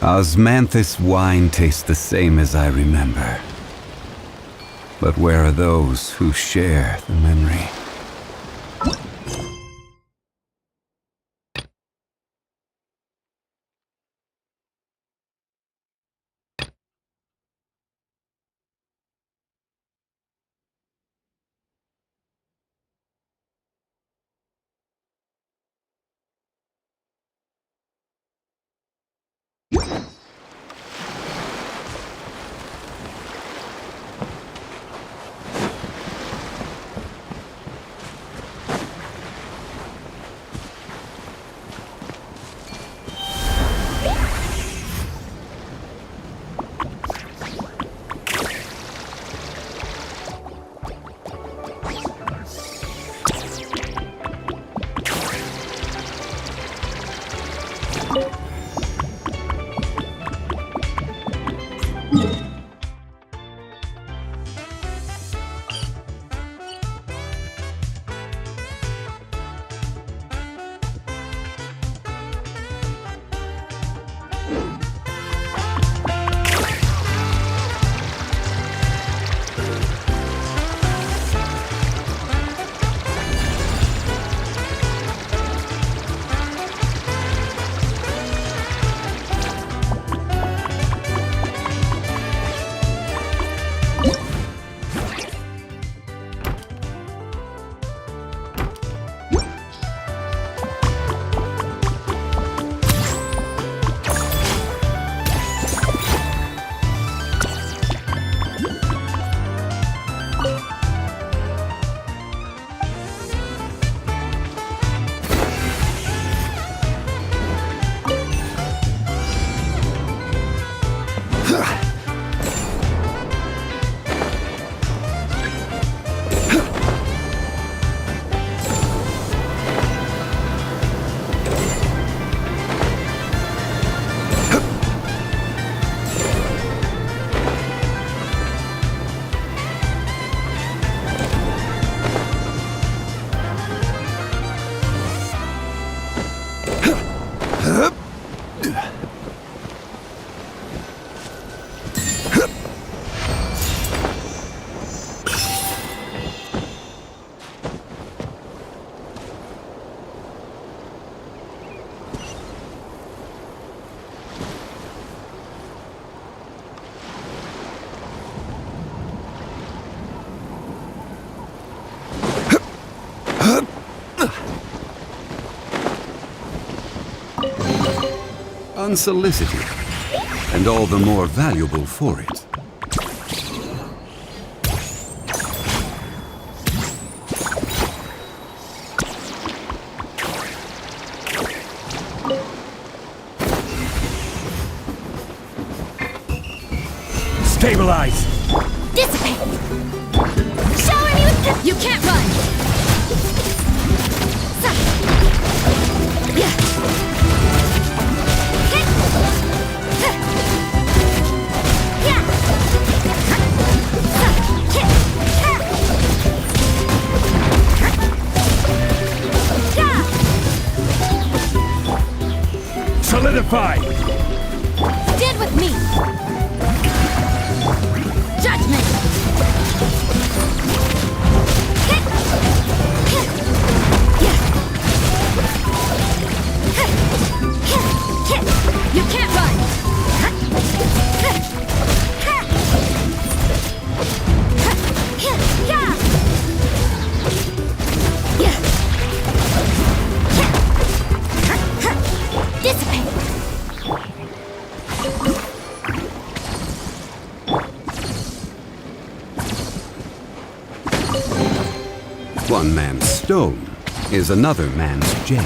Osmanthus wine tastes the same as I remember. But where are those who share the memory? Unsolicited, and all the more valuable for it. Stabilize! Dissipate! Shower me with... You can't run! Yeah! Solidify! Stand with me! Judgment! You can't run! Dissipate! One man's stone is another man's gem.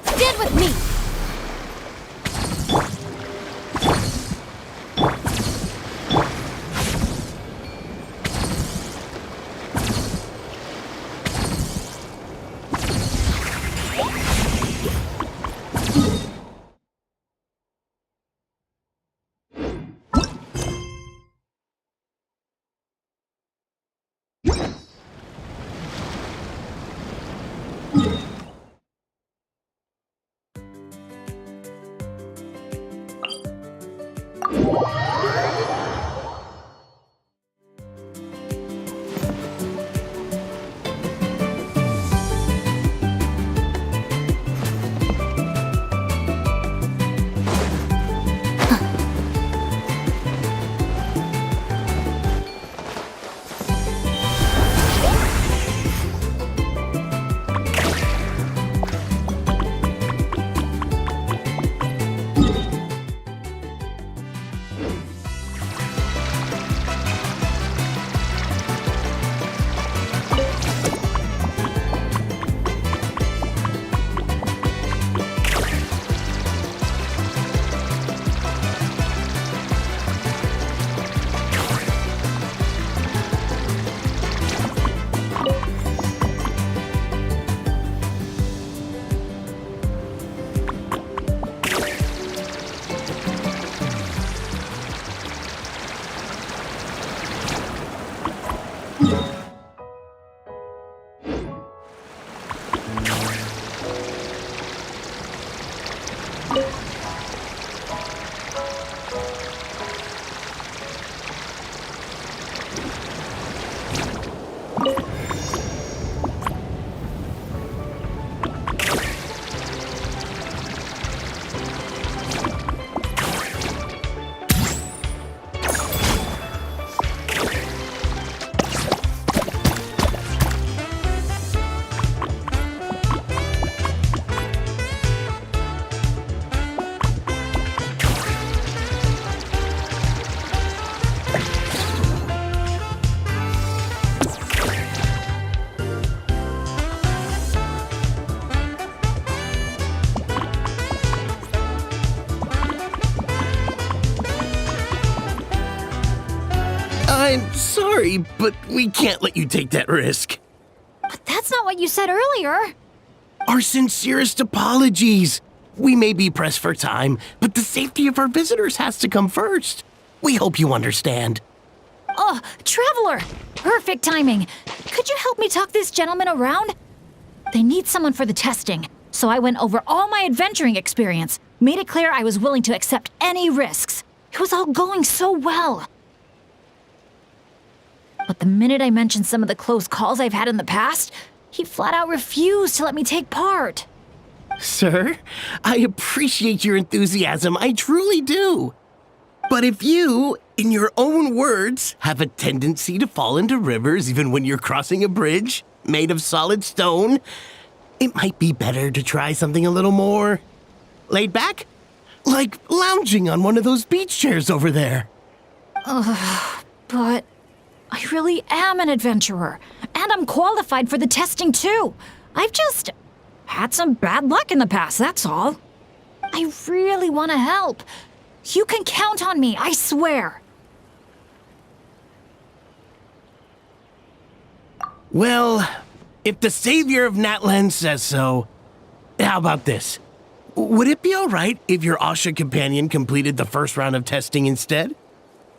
Stand with me! I'm sorry, but we can't let you take that risk. But that's not what you said earlier. Our sincerest apologies. We may be pressed for time, but the safety of our visitors has to come first. We hope you understand. Oh, Traveler! Perfect timing. Could you help me talk this gentleman around? They need someone for the testing, so I went over all my adventuring experience, made it clear I was willing to accept any risks. It was all going so well. But the minute I mentioned some of the close calls I've had in the past, he flat out refused to let me take part. Sir, I appreciate your enthusiasm, I truly do. But if you, in your own words, have a tendency to fall into rivers even when you're crossing a bridge made of solid stone, it might be better to try something a little more laid back, like lounging on one of those beach chairs over there. But I really am an adventurer, and I'm qualified for the testing too. I've just had some bad luck in the past, that's all. I really want to help. You can count on me, I swear. Well, if the savior of Natlan says so, how about this? Would it be all right if your Asha companion completed the first round of testing instead?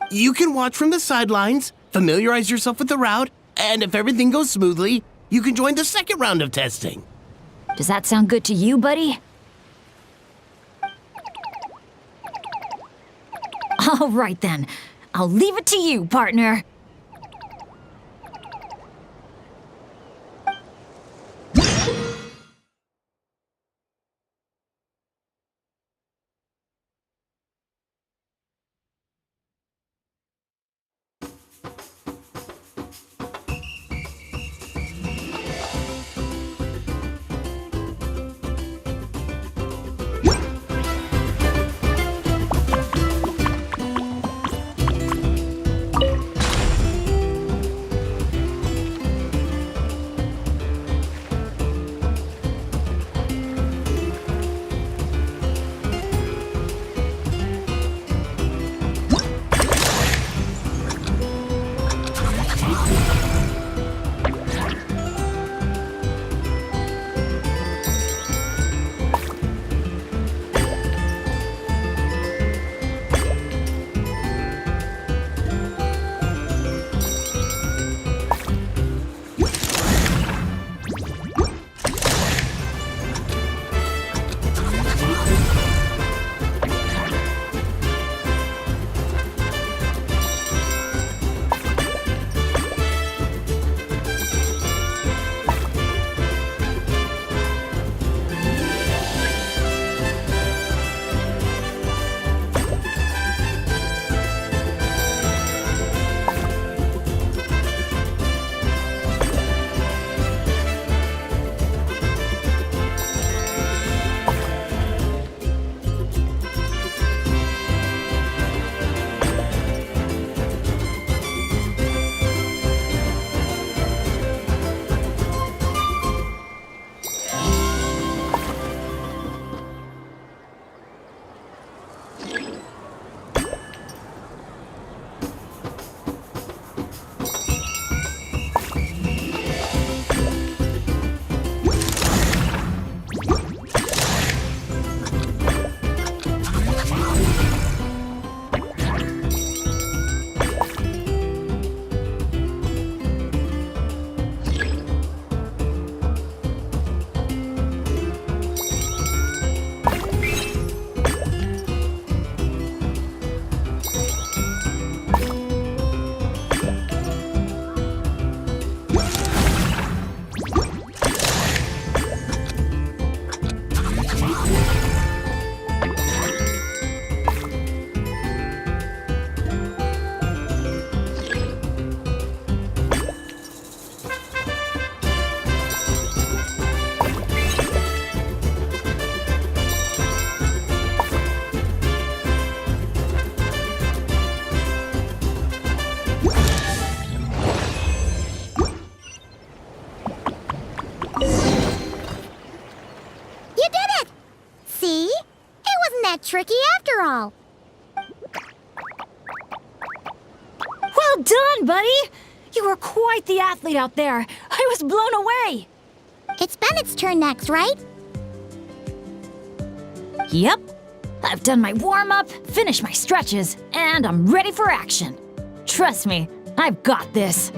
You can watch from the sidelines, familiarize yourself with the route, and if everything goes smoothly, you can join the second round of testing. Does that sound good to you, buddy? All right then. I'll leave it to you, partner. Tricky after all. Well Well done, buddy! You were quite the athlete out there. I was blown away. It's Bennett's turn next, right? Yep. I've done my warm-up, finished my stretches, and I'm ready for action. Trust me, I've got this.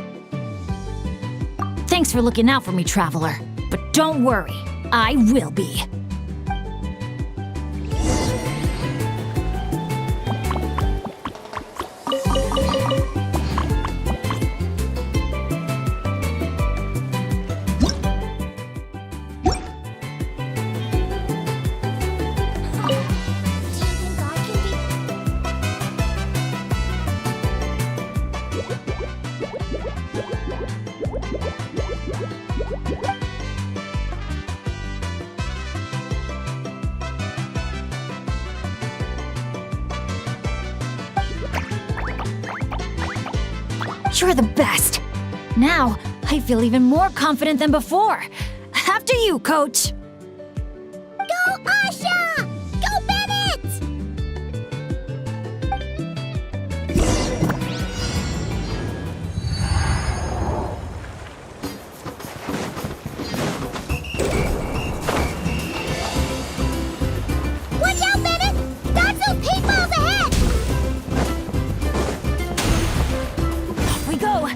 Thanks for looking out for me, Traveler. But don't worry, I will be. You're the best. Now, I feel even more confident than before. After you, Coach. Go Asha! Go Bennett! Watch out, Bennett! Dodge those paintballs ahead! Off we go.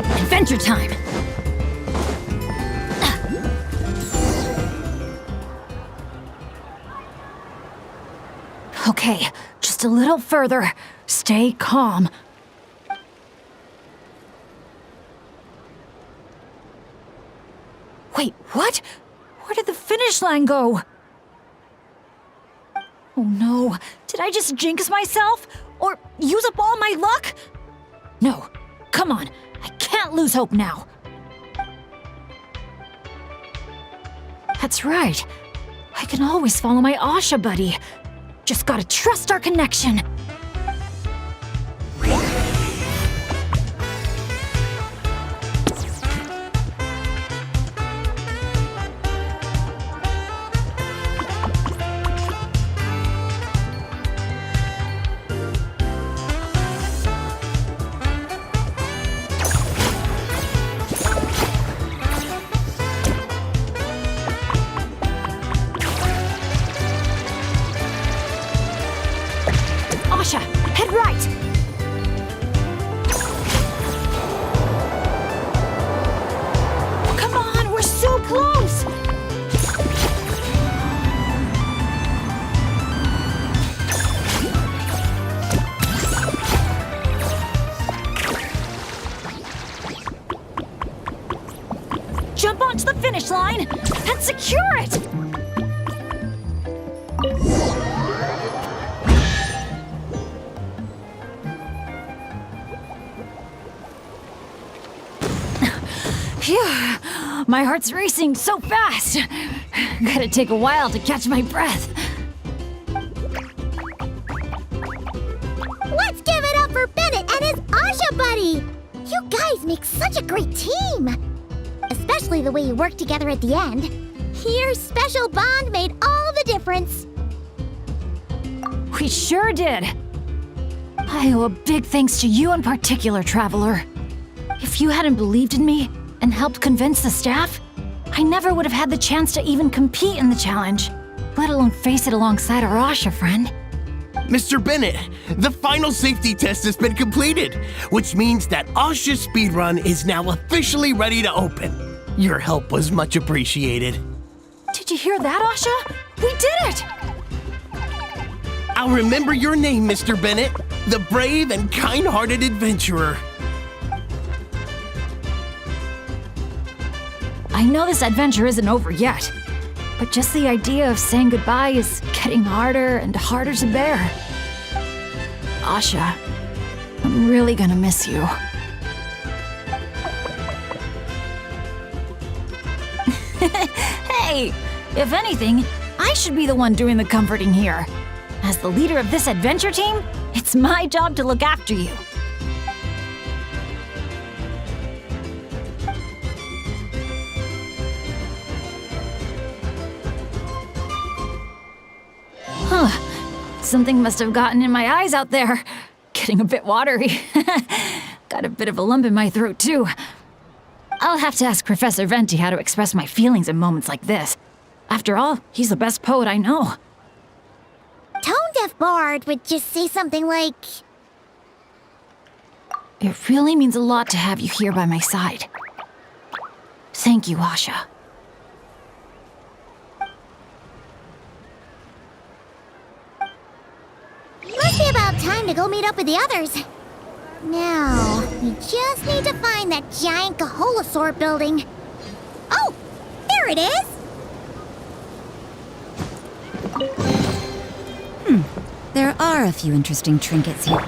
Adventure time! Okay, just a little further. Stay calm. Wait, what? Where did the finish line go? Oh no, did I just jinx myself? Or use up all my luck? No, come on, I can't lose hope now. That's right. I can always follow my Asha buddy. Just gotta trust our connection. Asha, head right! Come on, we're so close! Jump onto the finish line and secure it! Phew, my heart's racing so fast. Gotta take a while to catch my breath. Let's give it up for Bennett and his Asha buddy! You guys make such a great team! Especially the way you work together at the end. Your special bond made all the difference. We sure did. I owe a big thanks to you in particular, Traveler. If you hadn't believed in me and helped convince the staff, I never would have had the chance to even compete in the challenge, let alone face it alongside our Asha friend. Mr. Bennett, the final safety test has been completed, which means that Asha's speedrun is now officially ready to open. Your help was much appreciated. Did you hear that, Asha? We did it! I'll remember your name, Mr. Bennett, the brave and kind-hearted adventurer. I know this adventure isn't over yet, but just the idea of saying goodbye is getting harder and harder to bear. Asha, I'm really gonna miss you. Hey, if anything, I should be the one doing the comforting here. As the leader of this adventure team, it's my job to look after you. Something must have gotten in my eyes out there. Getting a bit watery. Got a bit of a lump in my throat, too. I'll have to ask Professor Venti how to express my feelings in moments like this. After all, he's the best poet I know. Tone-deaf Bard would just say something like, It really means a lot to have you here by my side. Thank you, Asha. must be about time to go meet up with the others. Now, we just need to find that giant Kaholosaur building. Oh, there it is! There are a few interesting trinkets here.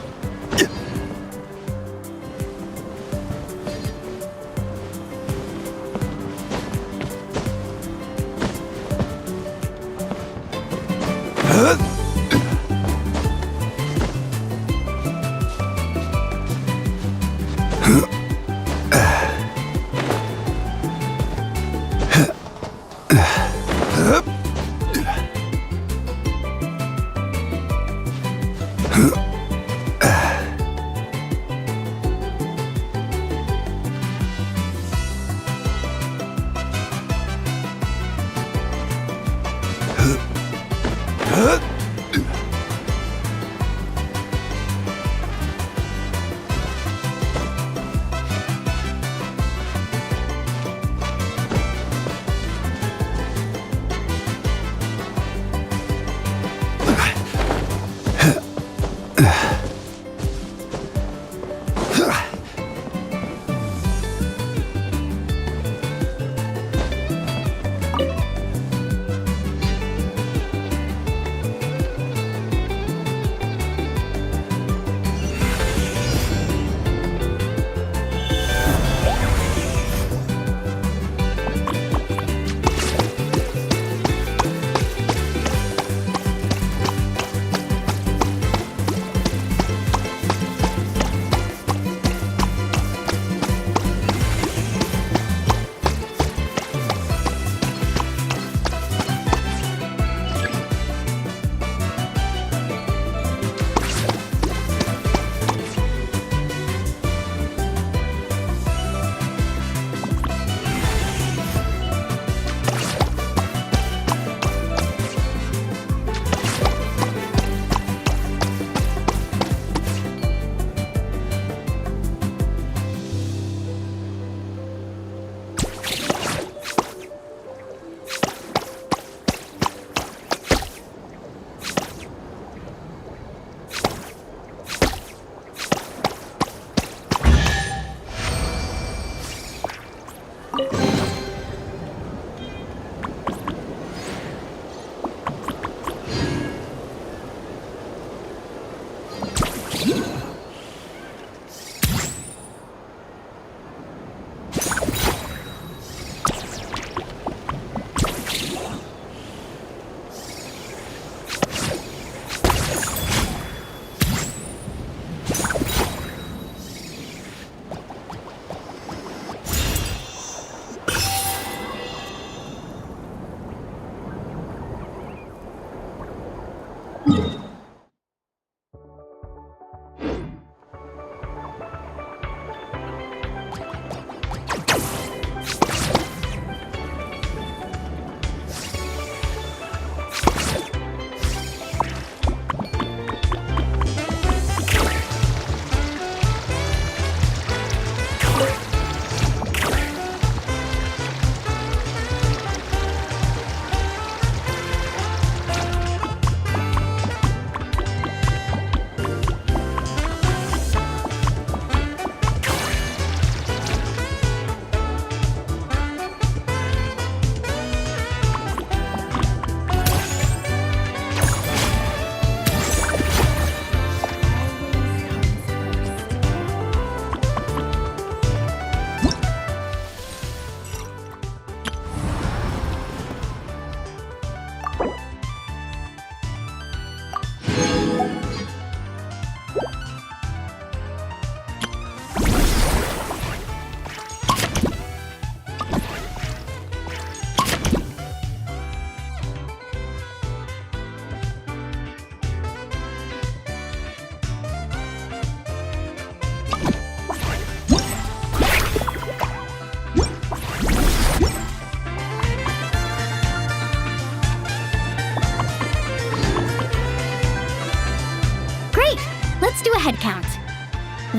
Let's do a head count.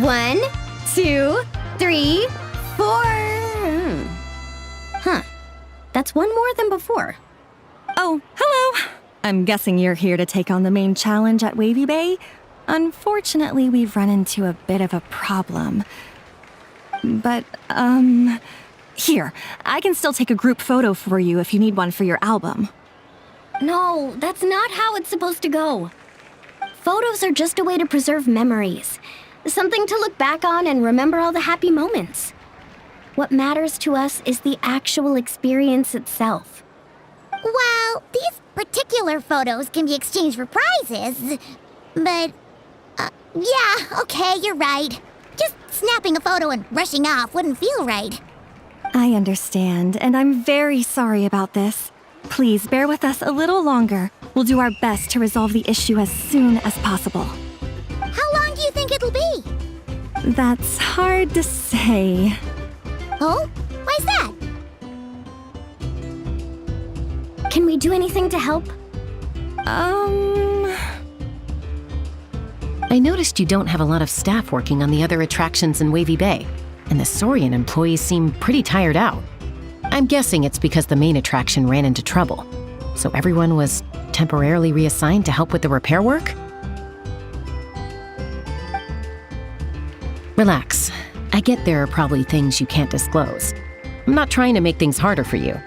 1, 2, 3, 4. Huh. That's one more than before. Oh, hello. I'm guessing you're here to take on the main challenge at Wavy Bay. Unfortunately, we've run into a bit of a problem. But, here, I can still take a group photo for you if you need one for your album. No, that's not how it's supposed to go. Photos are just a way to preserve memories. Something to look back on and remember all the happy moments. What matters to us is the actual experience itself. Well, these particular photos can be exchanged for prizes, but... yeah, okay, you're right. Just snapping a photo and rushing off wouldn't feel right. I understand, and I'm very sorry about this. Please bear with us a little longer. We'll do our best to resolve the issue as soon as possible. How long do you think it'll be? That's hard to say. Oh? Why's that? Can we do anything to help? I noticed you don't have a lot of staff working on the other attractions in Wavy Bay, and the Saurian employees seem pretty tired out. I'm guessing it's because the main attraction ran into trouble, so everyone was temporarily reassigned to help with the repair work? Relax. I get there are probably things you can't disclose. I'm not trying to make things harder for you.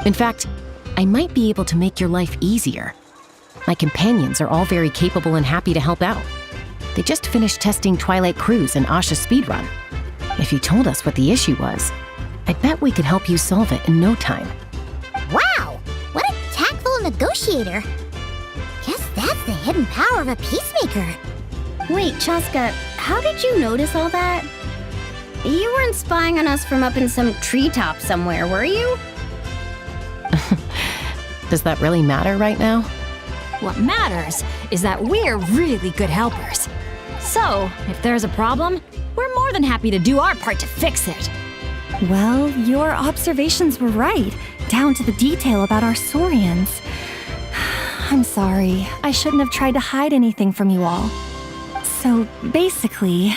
In fact, I might be able to make your life easier. My companions are all very capable and happy to help out. They just finished testing Twilight Cruise and Asha Speedrun. If you told us what the issue was, I bet we could help you solve it in no time. Wow! What a tactful negotiator! Guess that's the hidden power of a peacemaker. Wait, Chaska, how did you notice all that? You weren't spying on us from up in some treetop somewhere, were you? Does that really matter right now? What matters is that we're really good helpers. So, if there's a problem, we're more than happy to do our part to fix it. Well, your observations were right, down to the detail about our Saurians. I'm sorry, I shouldn't have tried to hide anything from you all. So, basically,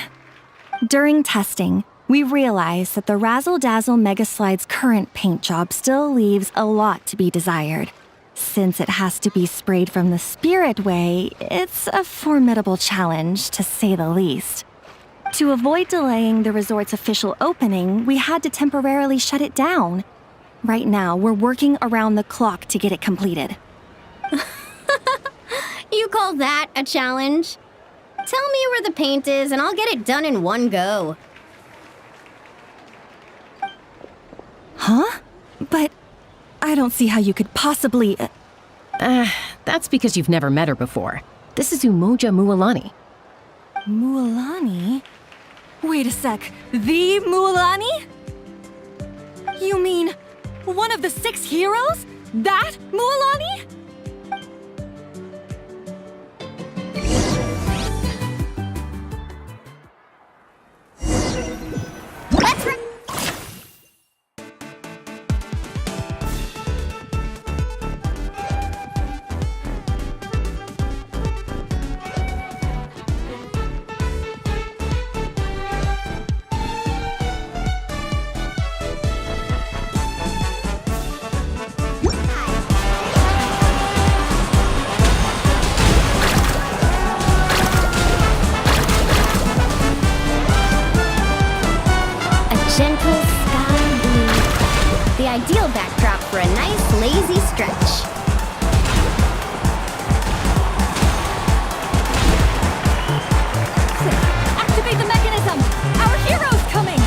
during testing, we realized that the Razzle Dazzle Mega Slide's current paint job still leaves a lot to be desired. Since it has to be sprayed from the Spirit Way, it's a formidable challenge, to say the least. To avoid delaying the resort's official opening, we had to temporarily shut it down. Right now, we're working around the clock to get it completed. You call that a challenge? Tell me where the paint is and I'll get it done in one go. Huh? But I don't see how you could possibly... That's because you've never met her before. This is Umoja Mualani. Mualani? Wait a sec. The Mualani? You mean one of the 6 heroes? That Mualani? Gentle sky blue. The ideal backdrop for a nice, lazy stretch. Activate the mechanism! Our hero's coming!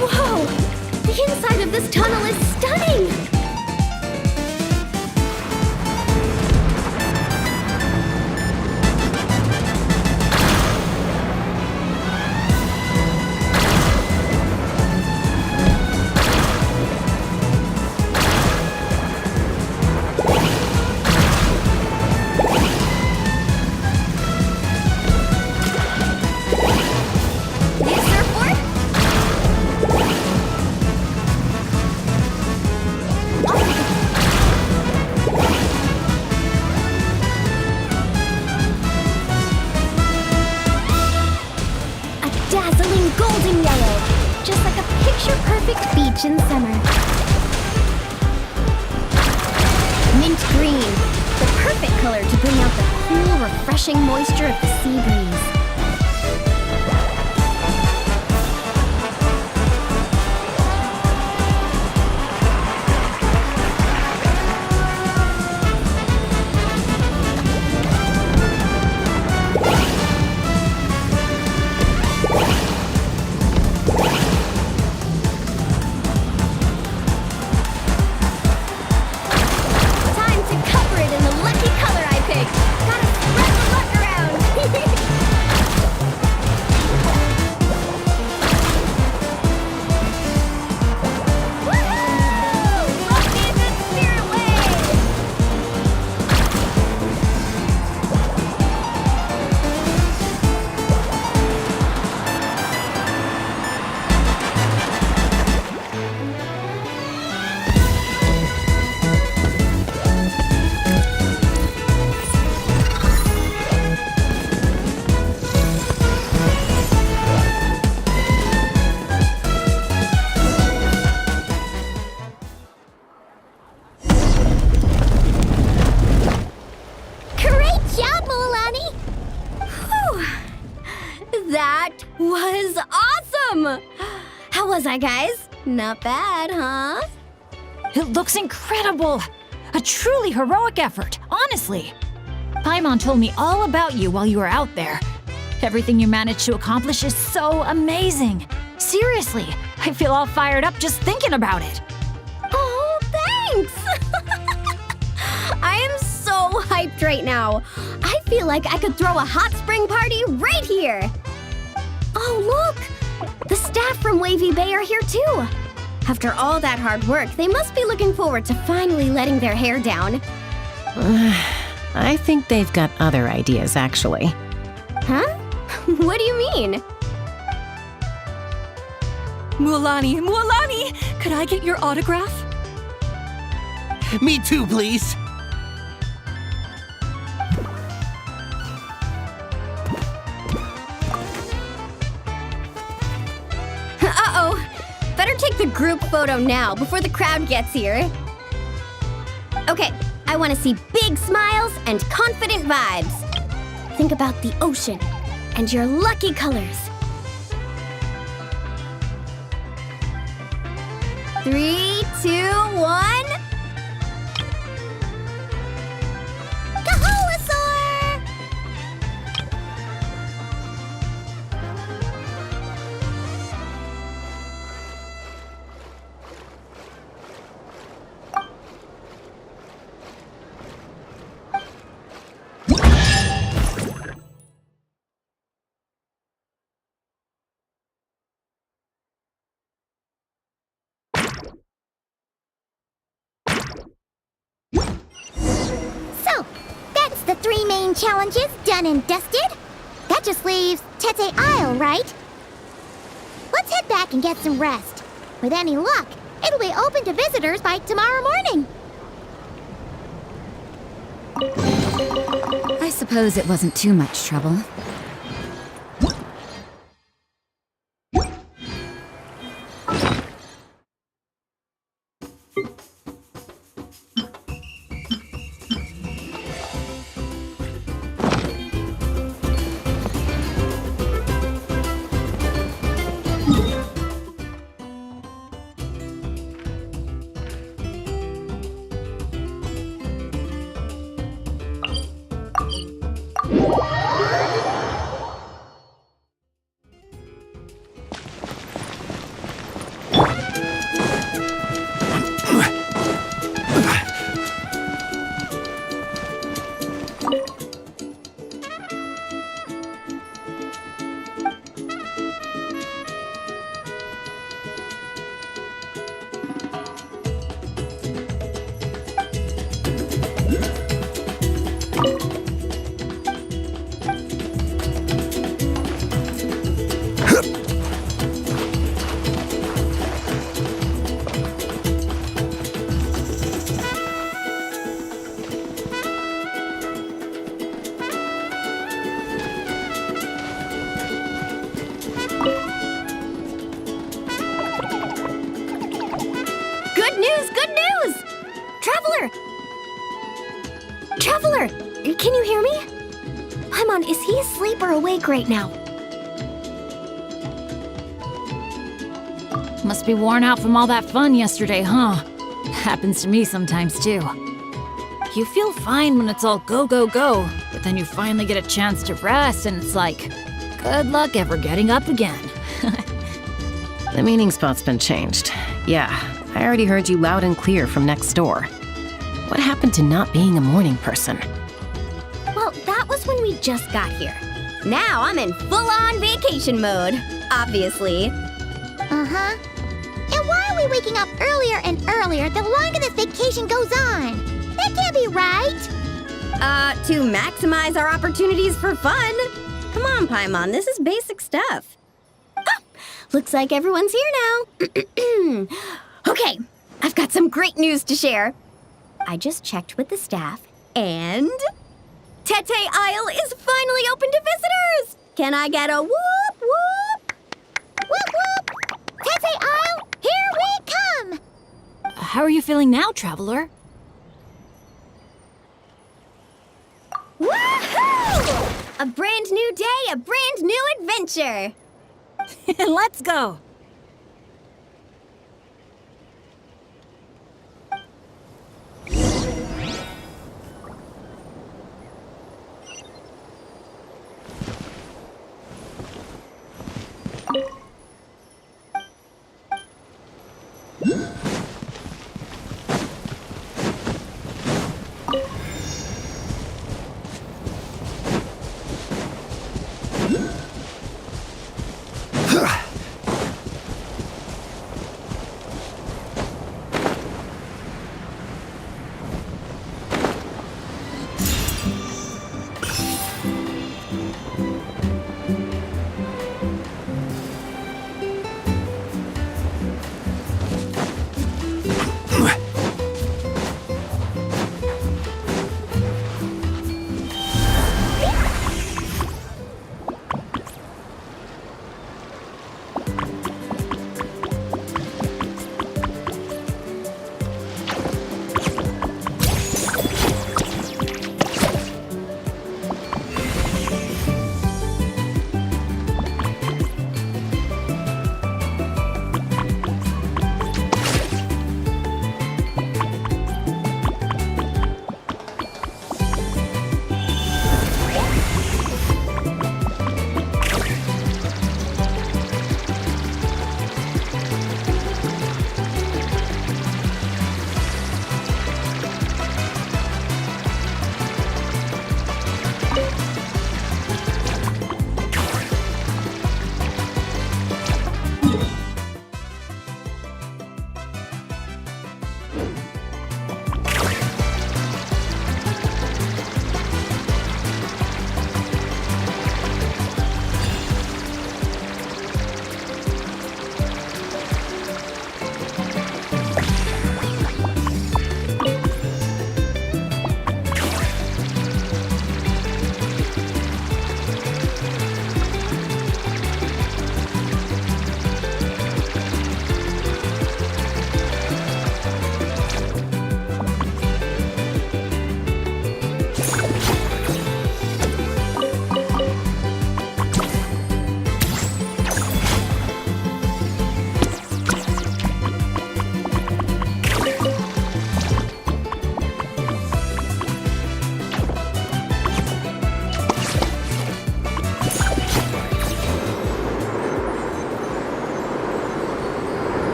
Whoa! The inside of this tunnel is stunning! dazzling golden yellow, just like a picture-perfect beach in summer. Mint green, the perfect color to bring out the cool, refreshing moisture of the sea breeze. Time to cover it in the lucky color I picked. Gotta spread the luck around. Woohoo! Lucky in the spirit way. Great job, Moalani! Whew. That was awesome! How was I, guys? Not bad, huh? It looks incredible! A truly heroic effort, honestly. Paimon told me all about you while you were out there. Everything you managed to accomplish is so amazing. Seriously, I feel all fired up just thinking about it. Oh, thanks! I am so hyped right now. I feel like I could throw a hot spring party right here. Oh, look! The staff from Wavy Bay are here too. After all that hard work, they must be looking forward to finally letting their hair down. I think they've got other ideas, actually. Huh? What do you mean? Mualani, could I get your autograph? Me too, please. Uh-oh. Better take the group photo now before the crowd gets here. Okay, I want to see big smiles and confident vibes. Think about the ocean and your lucky colors. 3, 2, 1. Kaholasaur! So, that's the 3 main challenges done and dusted. That just leaves Tete Isle, right? Let's head back and get some rest. With any luck, it'll be open to visitors by tomorrow morning. I suppose it wasn't too much trouble. Good news, good news! Traveler! Traveler! Can you hear me? Paimon, is he asleep or awake right now? Must be worn out from all that fun yesterday, huh? Happens to me sometimes too. You feel fine when it's all go, go, go, but then you finally get a chance to rest and it's like, good luck ever getting up again. The meeting spot's been changed. Yeah, I already heard you loud and clear from next door. What happened to not being a morning person? Well, that was when we just got here. Now I'm in full-on vacation mode, obviously. Uh-huh. And why are we waking up earlier and earlier the longer this vacation goes on? That can't be right. To maximize our opportunities for fun. Come on, Paimon, this is basic stuff. Ah, looks like everyone's here now. Okay, I've got some great news to share. I just checked with the staff, and Tete Isle is finally open to visitors! Can I get a whoop whoop? Whoop whoop! Tete Isle, here we come! How are you feeling now, Traveler? Woohoo! A brand new day, a brand new adventure! Let's go!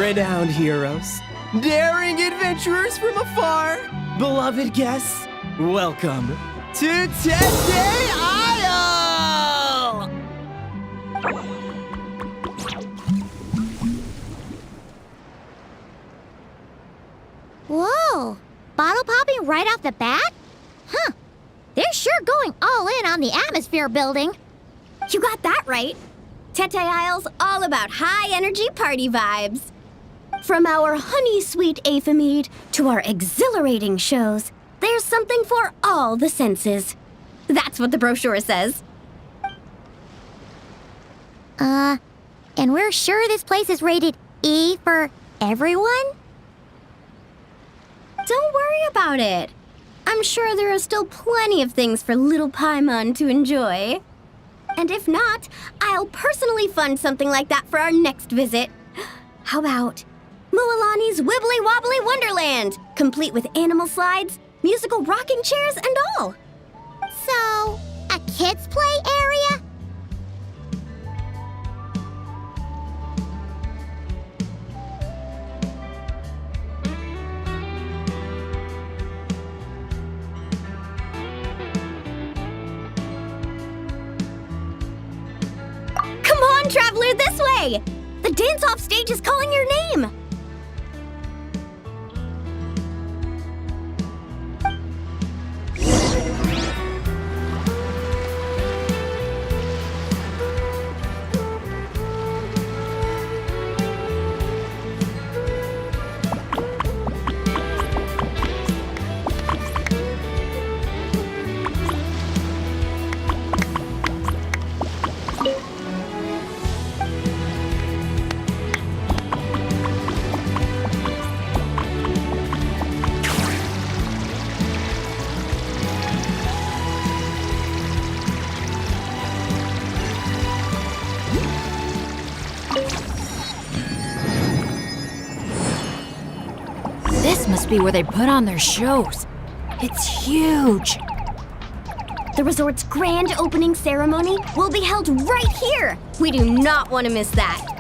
Renowned heroes, daring adventurers from afar, beloved guests, welcome to Tete Isle! Whoa! Bottle popping right off the bat? Huh. They're sure going all in on the atmosphere building. You got that right. Tete Isle's all about high-energy party vibes. From our honey-sweet aphemide to our exhilarating shows, there's something for all the senses. That's what the brochure says. And we're sure this place is rated E for everyone? Don't worry about it. I'm sure there are still plenty of things for little Paimon to enjoy. And if not, I'll personally fund something like that for our next visit. How about Mualani's Wibbly Wobbly Wonderland, complete with animal slides, musical rocking chairs, and all. So, a kids' play area? Come on, traveler, this way! The dance-off stage is calling your name! This must be where they put on their shows. It's huge. The resort's grand opening ceremony will be held right here. We do not want to miss that.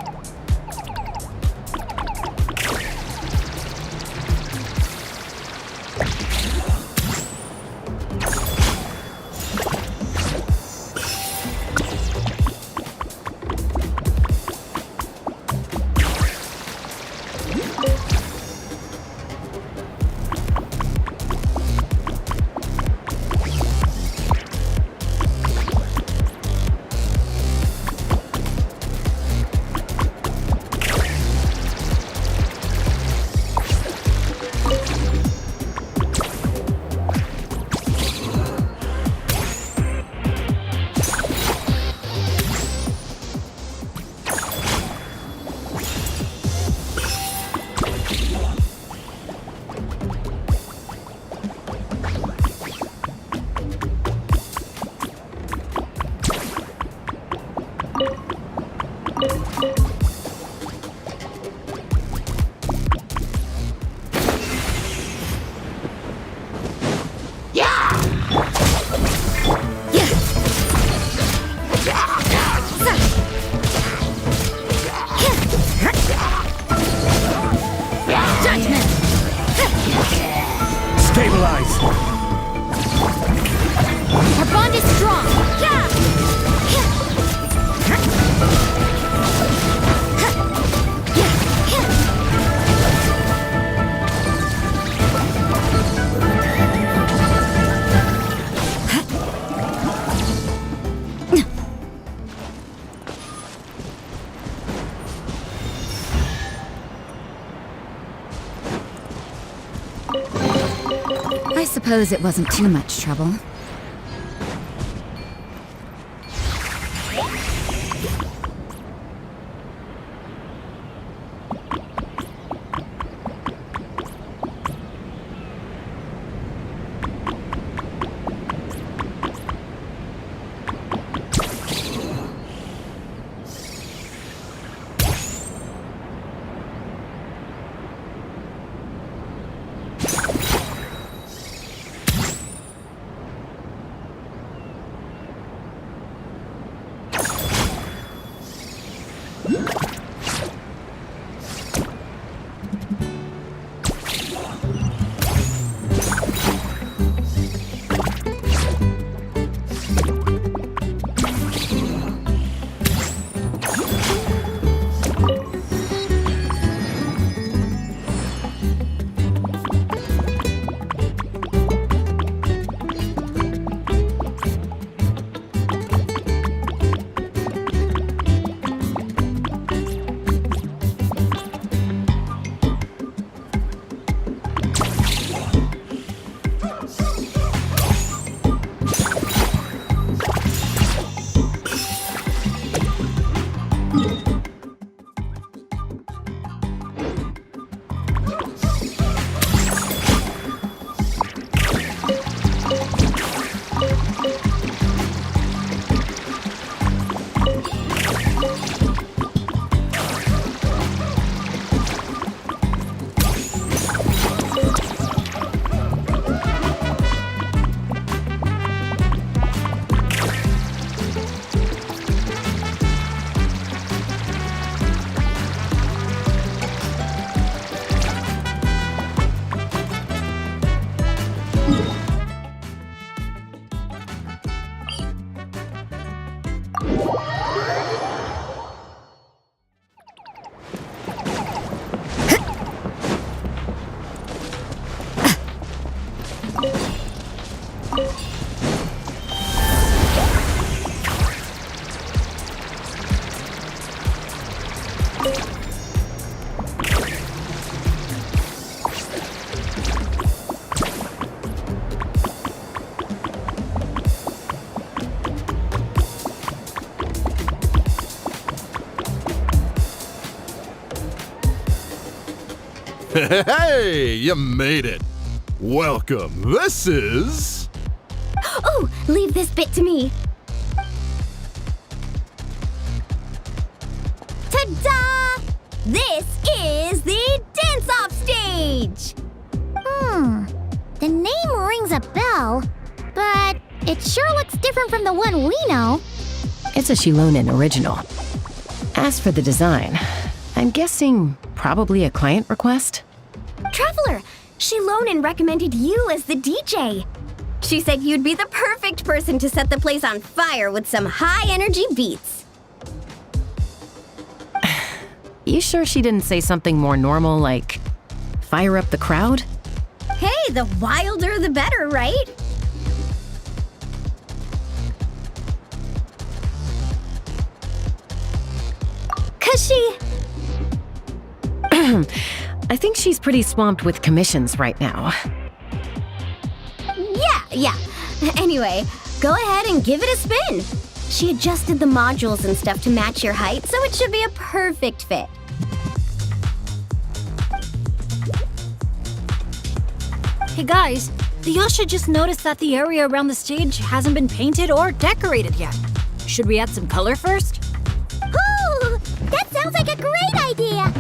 Stabilize! Our bond is strong. I suppose it wasn't too much trouble. Hey, you made it. Welcome. This is... Oh, leave this bit to me. Ta-da! This is the dance-off stage! The name rings a bell, but it sure looks different from the one we know. It's a Shilonen original. As for the design, I'm guessing probably a client request? Traveler, Shilonen recommended you as the DJ. She said you'd be the perfect person to set the place on fire with some high-energy beats. You sure she didn't say something more normal like, fire up the crowd? Hey, the wilder the better, right? Cause she... I think she's pretty swamped with commissions right now. Yeah. Anyway, go ahead and give it a spin. She adjusted the modules and stuff to match your height, so it should be a perfect fit. Hey guys, the Yasha just noticed that the area around the stage hasn't been painted or decorated yet. Should we add some color first? Ooh, that sounds like a great idea.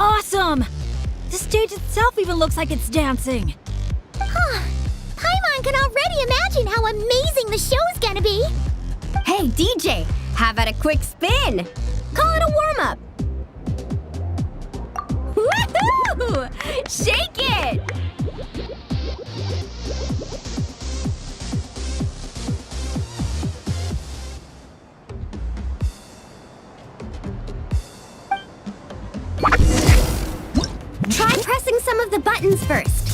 awesome! The stage itself even looks like it's dancing. Paimon can already imagine how amazing the show's gonna be. Hey, DJ, how about a quick spin? Call it a warm-up. Woohoo! Shake it! Try pressing some of the buttons first.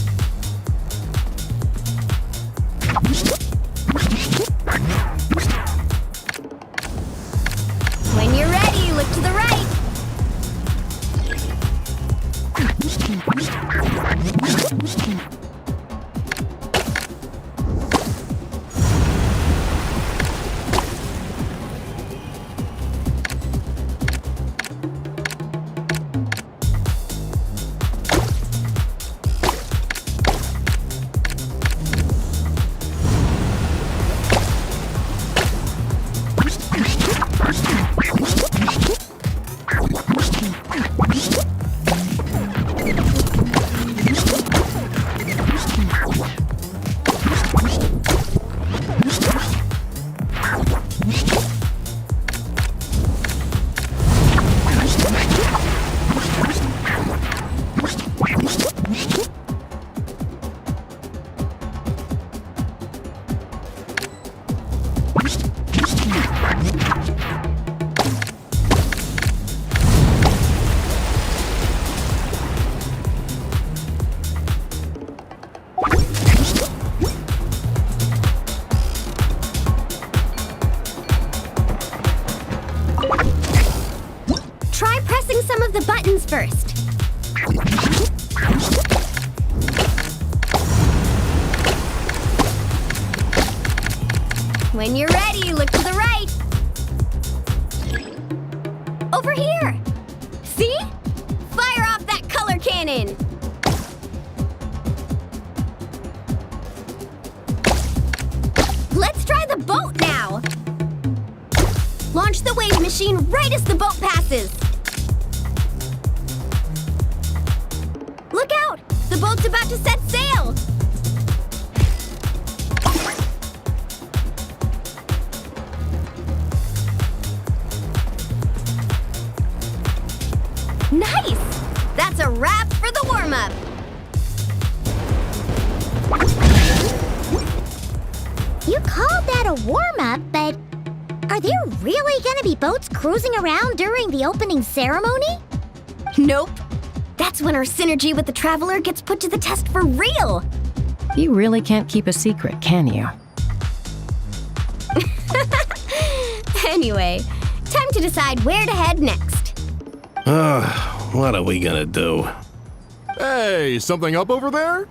When you're ready, look to the right. Try pressing some of the buttons first. When you're ready, look to the right. Over here. See? Fire off that color cannon. Let's try the boat now. Launch the wave machine right as the boat passes. Look out! The boat's about to set sail! Nice! That's a wrap for the warm-up. You called that a warm-up, but are there really gonna be boats cruising around during the opening ceremony? Nope. That's when our synergy with the Traveler gets put to the test for real. You really can't keep a secret, can you? Anyway, time to decide where to head next. What are we gonna do? Hey, something up over there?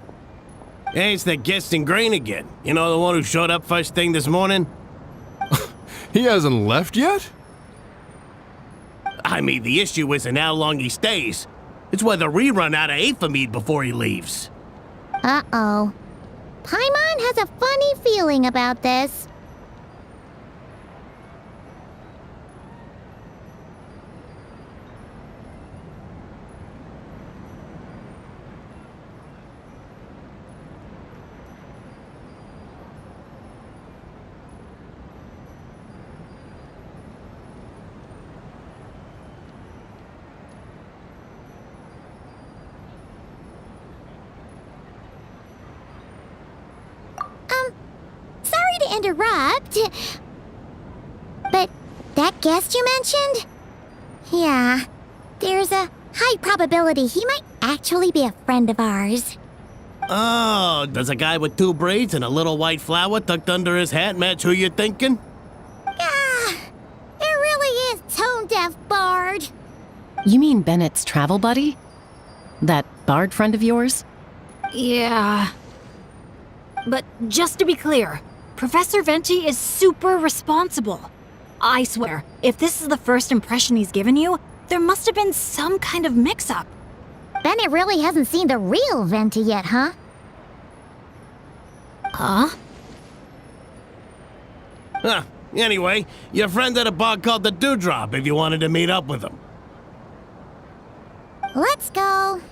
Hey, it's that guest in grain again. You know, the one who showed up first thing this morning? He hasn't left yet? I mean, the issue isn't how long he stays. It's whether we run out of Aphamide before he leaves. Uh-oh. Paimon has a funny feeling about this. Sorry to interrupt, but that guest you mentioned? Yeah, there's a high probability he might actually be a friend of ours. Oh, does a guy with 2 braids and a little white flower tucked under his hat match who you're thinking? Ah, it really is tone-deaf Bard. You mean Bennett's travel buddy? That bard friend of yours? Yeah. But just to be clear, Professor Venti is super responsible. I swear, if this is the first impression he's given you, there must have been some kind of mix-up. Bennett really hasn't seen the real Venti yet, huh? Huh? Huh. Anyway, your friend at a bar called the Dewdrop if you wanted to meet up with him. Let's go.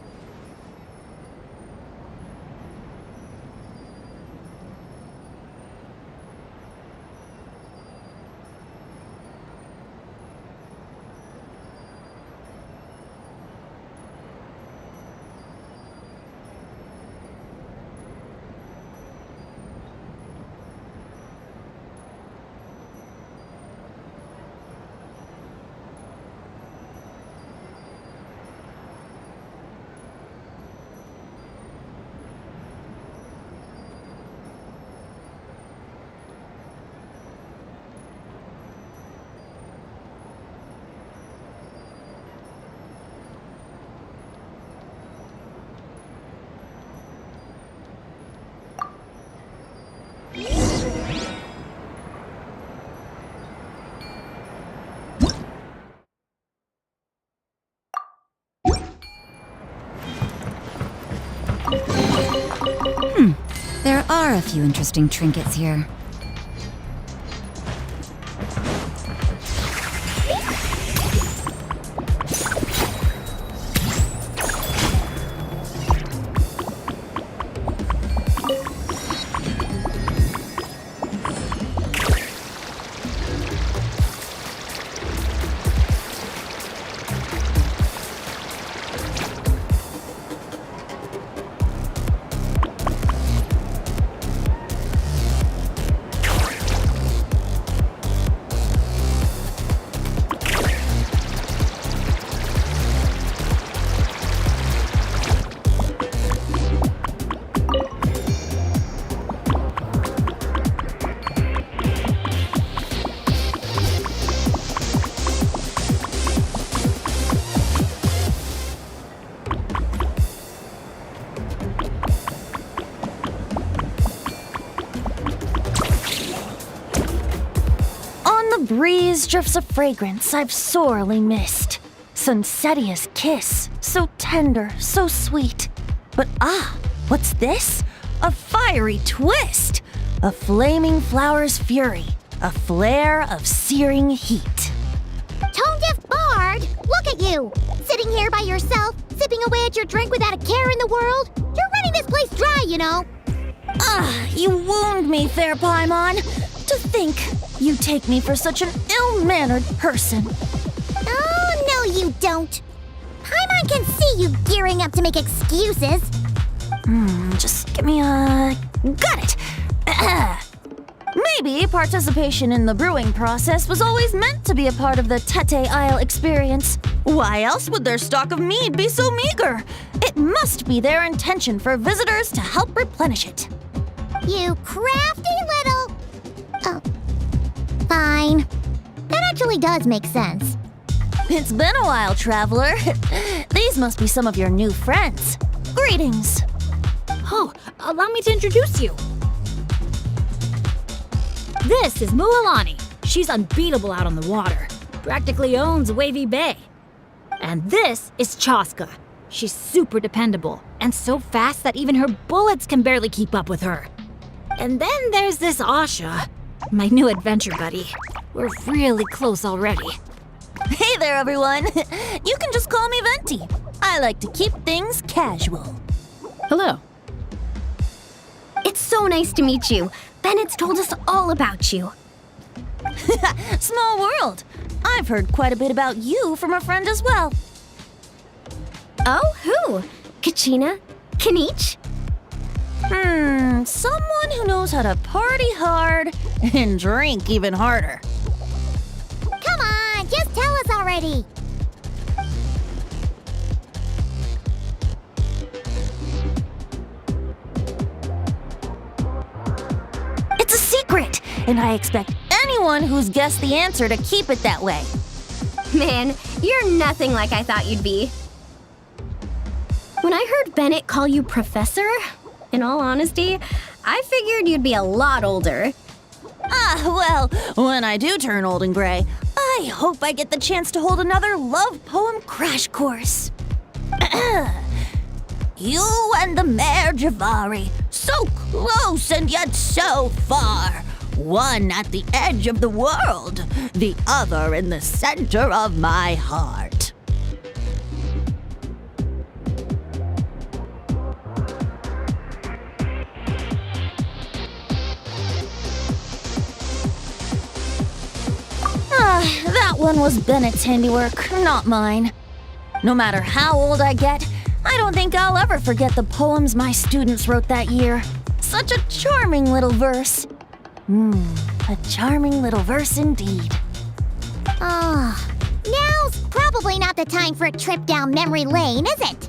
There are a few interesting trinkets here. Breeze drifts a fragrance I've sorely missed. Sunsetia's kiss, so tender, so sweet. But what's this? A fiery twist! A flaming flower's fury, a flare of searing heat. Tone-deaf bard, look at you! Sitting here by yourself, sipping away at your drink without a care in the world. You're running this place dry, you know. You wound me, fair Paimon. To think you take me for such an ill-mannered person. Oh, no you don't. Paimon can see you gearing up to make excuses. Just give me a... Got it! Maybe participation in the brewing process was always meant to be a part of the Tete Isle experience. Why else would their stock of mead be so meager? It must be their intention for visitors to help replenish it. You crafty little... Oh, fine. That actually does make sense. It's been a while, traveler. These must be some of your new friends. Greetings. Oh, allow me to introduce you. This is Mualani. She's unbeatable out on the water. Practically owns Wavy Bay. And this is Chaska. She's super dependable and so fast that even her bullets can barely keep up with her. And then there's this Asha, my new adventure buddy. We're really close already. Hey there, everyone. You can just call me Venti. I like to keep things casual. Hello. It's so nice to meet you. Bennett's told us all about you. Small world. I've heard quite a bit about you from a friend as well. Oh, who? Kachina? Kanich? Someone who knows how to party hard and drink even harder. Come on, just tell us already. It's a secret, and I expect anyone who's guessed the answer to keep it that way. Man, you're nothing like I thought you'd be. When I heard Bennett call you Professor, in all honesty, I figured you'd be a lot older. Well, when I do turn old and gray, I hope I get the chance to hold another love poem crash course. You and the Mare Javari, so close and yet so far. One at the edge of the world, the other in the center of my heart. That one was Bennett's handiwork, not mine. No matter how old I get, I don't think I'll ever forget the poems my students wrote that year. Such a charming little verse. A charming little verse indeed. Oh, now's probably not the time for a trip down memory lane, is it?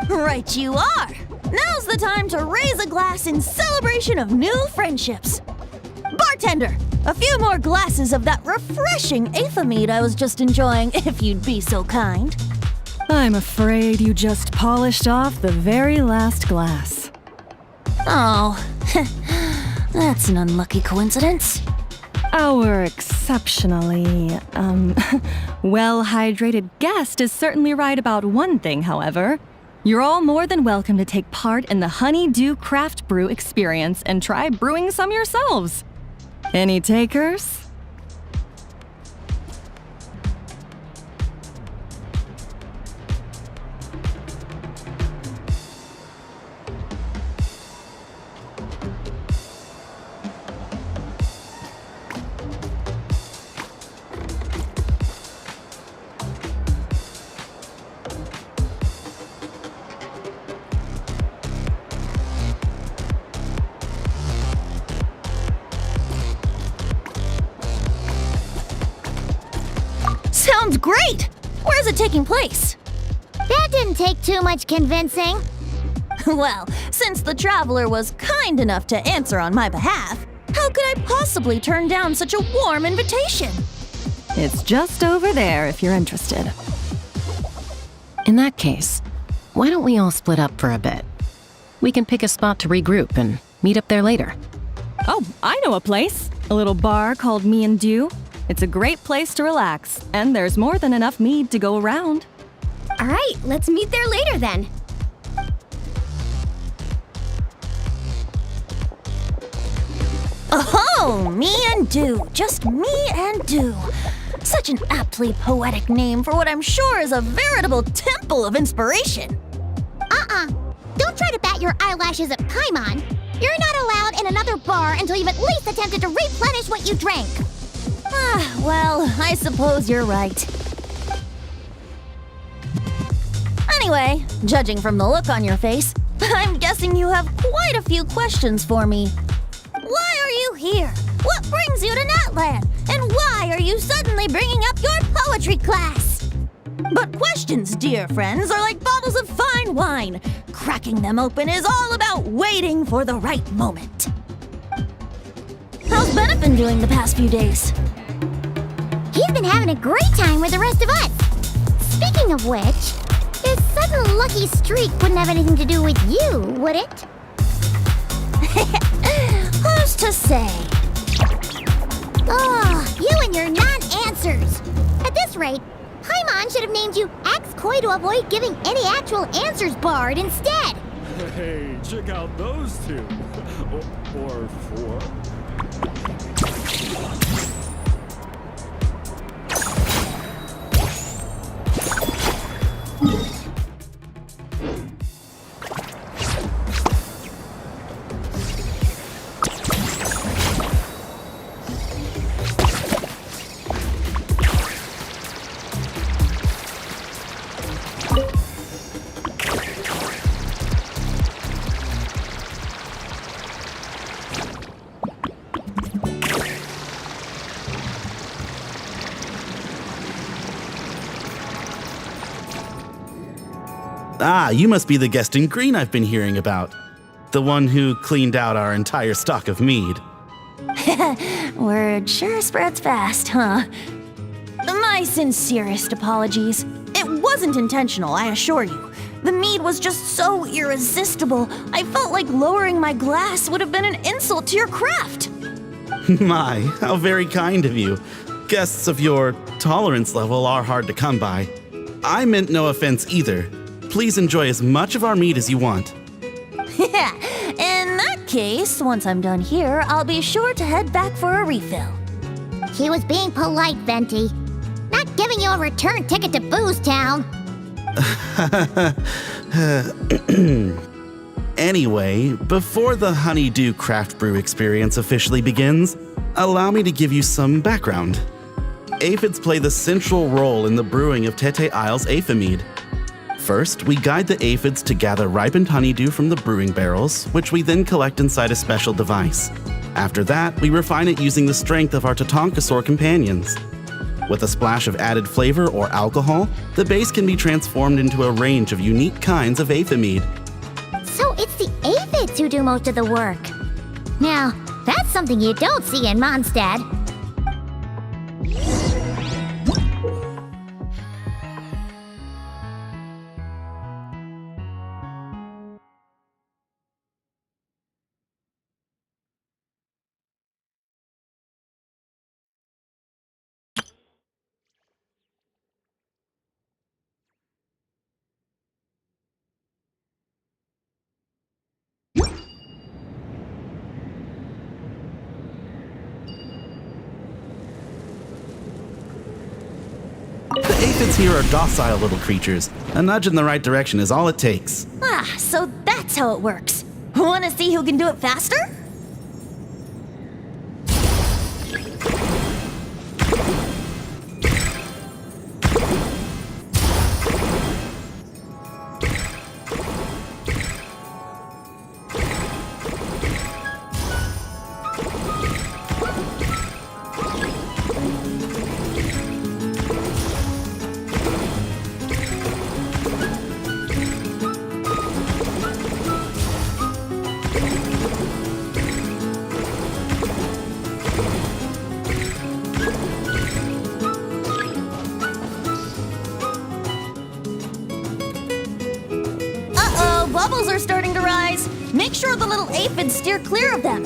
Right you are. Now's the time to raise a glass in celebration of new friendships. Bartender, a few more glasses of that refreshing Aethamede I was just enjoying, if you'd be so kind. I'm afraid you just polished off the very last glass. Oh, that's an unlucky coincidence. Our exceptionally, well-hydrated guest is certainly right about one thing, however. You're all more than welcome to take part in the Honeydew Craft Brew experience and try brewing some yourselves. Any takers? Sounds great! Where's it taking place? That didn't take too much convincing. Well, since the traveler was kind enough to answer on my behalf, how could I possibly turn down such a warm invitation? It's just over there if you're interested. In that case, why don't we all split up for a bit? We can pick a spot to regroup and meet up there later. Oh, I know a place. A little bar called Me and Dew. It's a great place to relax, and there's more than enough mead to go around. All right, let's meet there later then. Oh, Me and Dew. Just Me and Dew. Such an aptly poetic name for what I'm sure is a veritable temple of inspiration. Don't try to bat your eyelashes at Paimon. You're not allowed in another bar until you've at least attempted to replenish what you drank. Well, I suppose you're right. Anyway, judging from the look on your face, I'm guessing you have quite a few questions for me. Why are you here? What brings you to Natland? And why are you suddenly bringing up your poetry class? But questions, dear friends, are like bottles of fine wine. Cracking them open is all about waiting for the right moment. How's Bennett been doing the past few days? He's been having a great time with the rest of us. Speaking of which, this sudden lucky streak wouldn't have anything to do with you, would it? Who's to say? Oh, you and your non-answers. At this rate, Paimon should have named you Axe-Koi to avoid giving any actual answers barred instead. Hey, check out those two. Or four. Ah, you must be the guest in green I've been hearing about. The one who cleaned out our entire stock of mead. Word sure spreads fast, huh? My sincerest apologies. It wasn't intentional, I assure you. The mead was just so irresistible, I felt like lowering my glass would have been an insult to your craft. My, how very kind of you. Guests of your tolerance level are hard to come by. I meant no offense either. Please enjoy as much of our mead as you want. In that case, once I'm done here, I'll be sure to head back for a refill. He was being polite, Venti. Not giving you a return ticket to Booze Town. Anyway, before the Honeydew Craft Brew experience officially begins, allow me to give you some background. aphids play the central role in the brewing of Tete Isle's aphid. First, we guide the aphids to gather ripened honeydew from the brewing barrels, which we then collect inside a special device. After that, we refine it using the strength of our Tatankasaur companions. With a splash of added flavor or alcohol, the base can be transformed into a range of unique kinds of aphid. So it's the aphids who do most of the work. Now, that's something you don't see in Mondstadt. The aphids here are docile little creatures. A nudge in the right direction is all it takes. Ah, so that's how it works. Wanna see who can do it faster? Bubbles are starting to rise. Make sure the little aphids steer clear of them.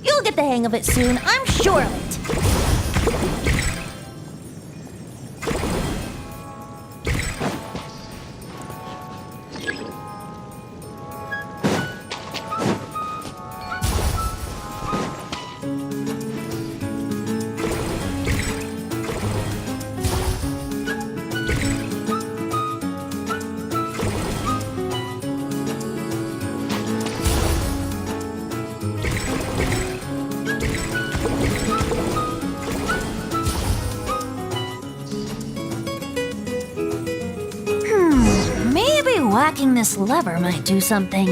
You'll get the hang of it soon, I'm sure of it. Whacking this lever might do something.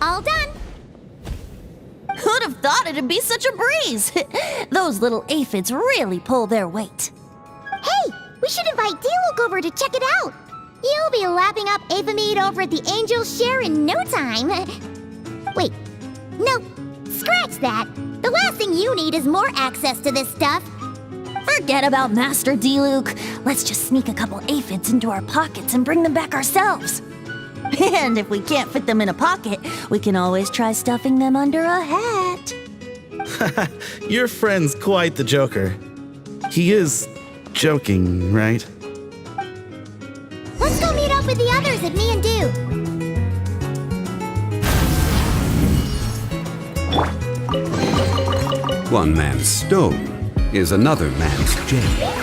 All done. Who'd have thought it'd be such a breeze? Those little aphids really pull their weight. Hey, we should invite Diluc over to check it out. You'll be lapping up aphid over at the Angel's Share in no time. Wait, no, scratch that. The last thing you need is more access to this stuff. Forget about Master D-Luke. Let's just sneak a couple aphids into our pockets and bring them back ourselves. And if we can't fit them in a pocket, we can always try stuffing them under a hat. Your friend's quite the joker. He is joking, right? Let's go meet up with the others at Me and Do. One man's stone is another man's jade.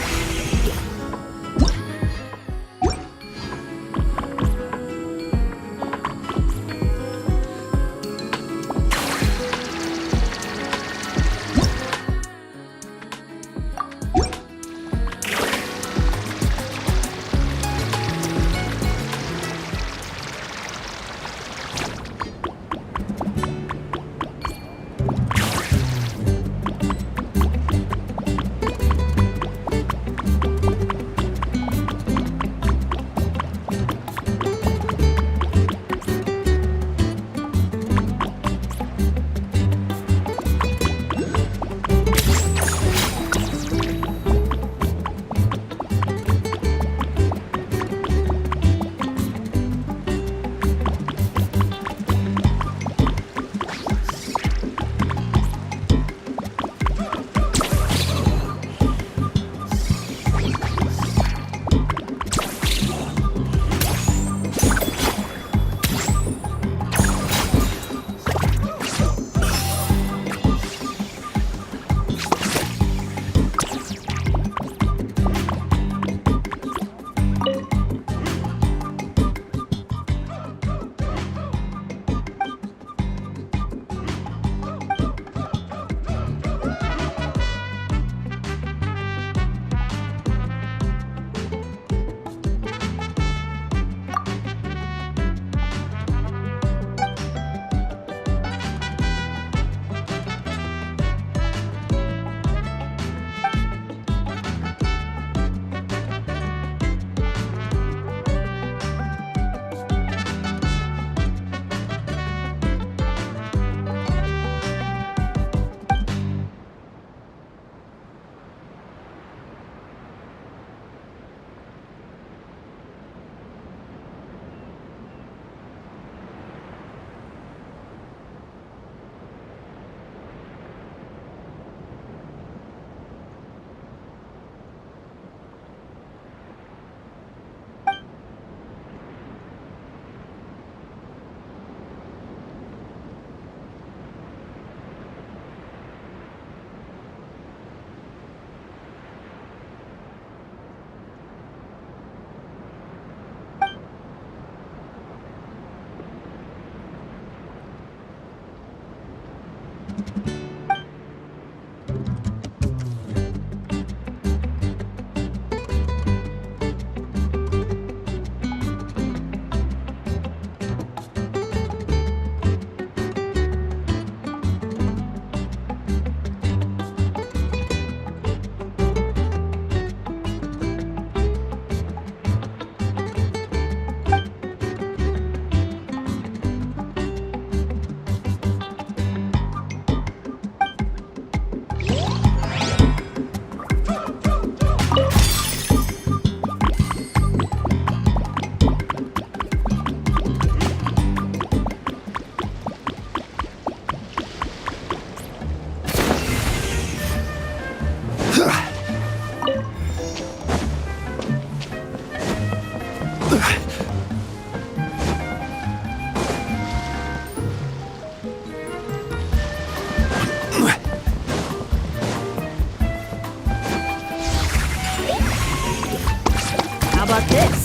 about this?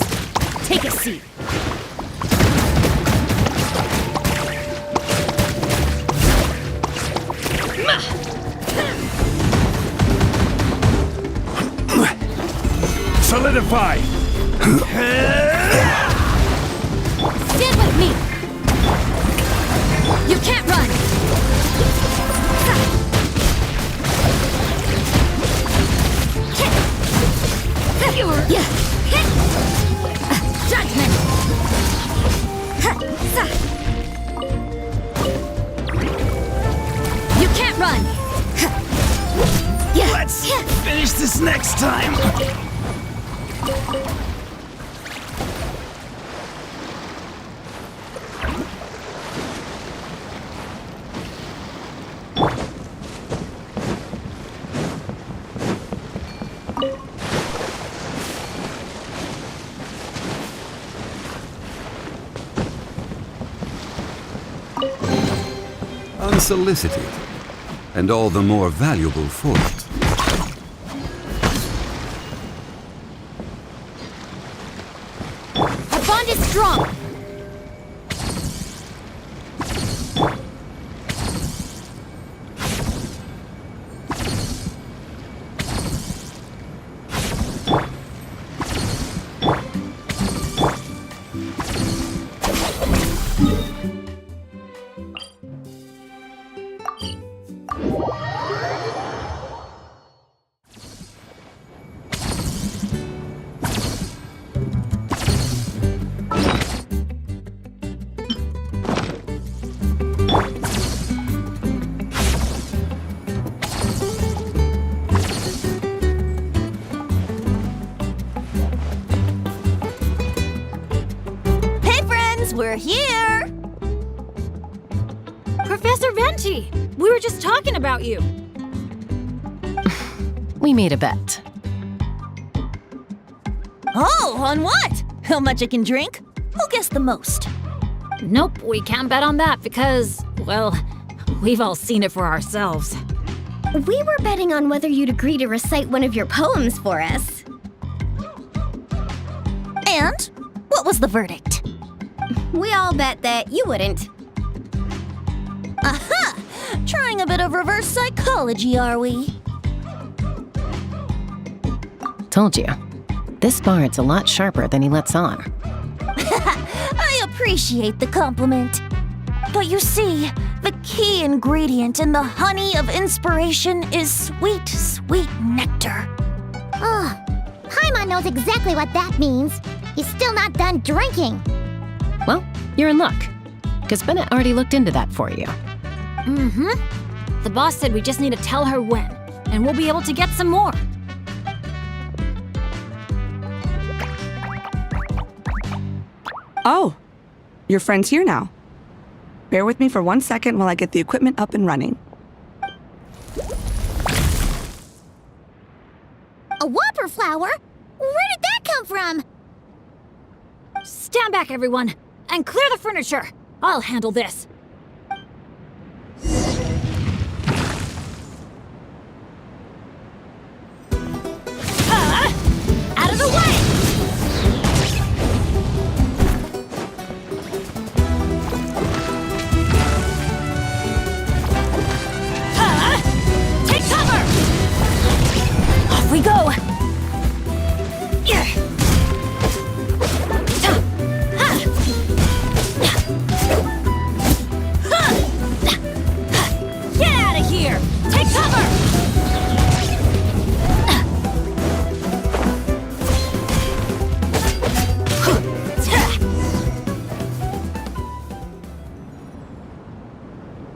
Take a seat. Solidify! Stand with me! You can't run! Judgment! You can't run! Let's Let's finish this next time. Unsolicited, and all the more valuable for it. Our bond is strong. We're here! Professor Venti, we were just talking about you. We made a bet. Oh, on what? How much I can drink? Who guessed the most? Nope, we can't bet on that because, well, we've all seen it for ourselves. We were betting on whether you'd agree to recite one of your poems for us. And? What was the verdict? We all bet that you wouldn't. Aha! Trying a bit of reverse psychology, are we? Told you. This bard's a lot sharper than he lets on. I appreciate the compliment. But you see, the key ingredient in the honey of inspiration is sweet, sweet nectar. Oh, Paimon knows exactly what that means. He's still not done drinking. Well, you're in luck, because Bennett already looked into that for you. Mm-hmm. The boss said we just need to tell her when, and we'll be able to get some more. Oh, your friend's here now. Bear with me for 1 second while I get the equipment up and running. A whopper flower? Where did that come from? Stand back, everyone, and clear the furniture. I'll handle this. Out of the way! Take cover! Off we go! Get out of here! Take cover!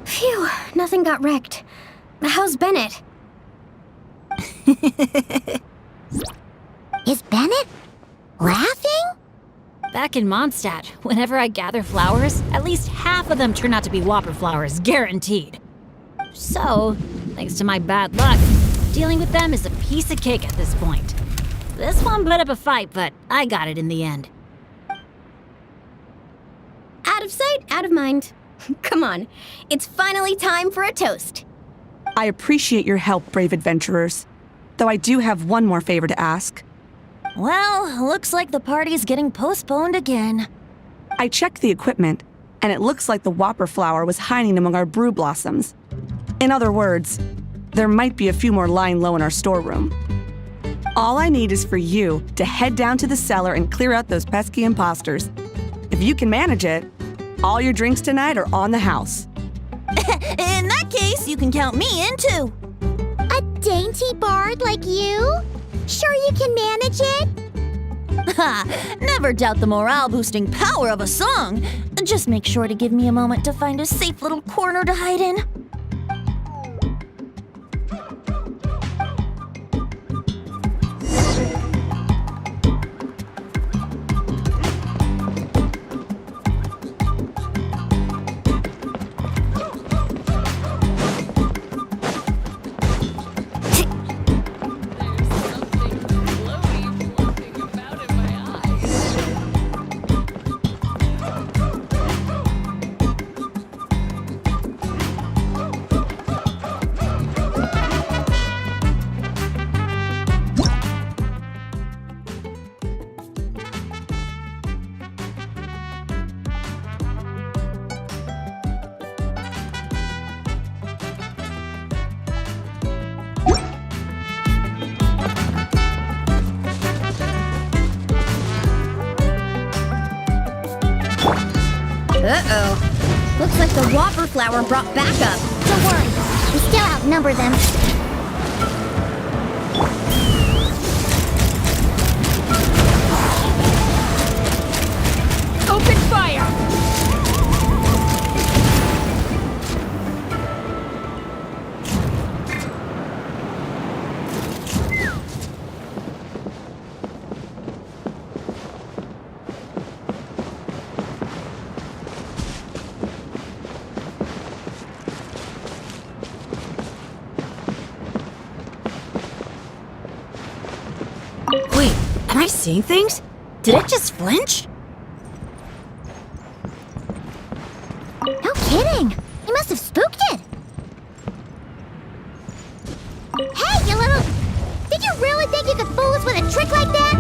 Phew, nothing got wrecked. How's Bennett? Is Bennett laughing? Back in Mondstadt, whenever I gather flowers, at least half of them turn out to be whopper flowers, guaranteed. So, thanks to my bad luck, dealing with them is a piece of cake at this point. This one put up a fight, but I got it in the end. Out of sight, out of mind. Come on, it's finally time for a toast. I appreciate your help, brave adventurers. Though I do have one more favor to ask. Well, looks like the party's getting postponed again. I checked the equipment, and it looks like the whopper flower was hiding among our brew blossoms. In other words, there might be a few more lying low in our storeroom. All I need is for you to head down to the cellar and clear out those pesky imposters. If you can manage it, all your drinks tonight are on the house. In that case, you can count me in too. A dainty bard like you? Sure you can manage it? Ha! Never doubt the morale-boosting power of a song. Just make sure to give me a moment to find a safe little corner to hide in. Uh-oh. Looks like the Whopper flower brought backup. Don't worry. We still outnumber them. Open fire! Wait, am I seeing things? Did it just flinch? No kidding. He must have spooked it. Hey, you little... Did you really think you could fool us with a trick like that?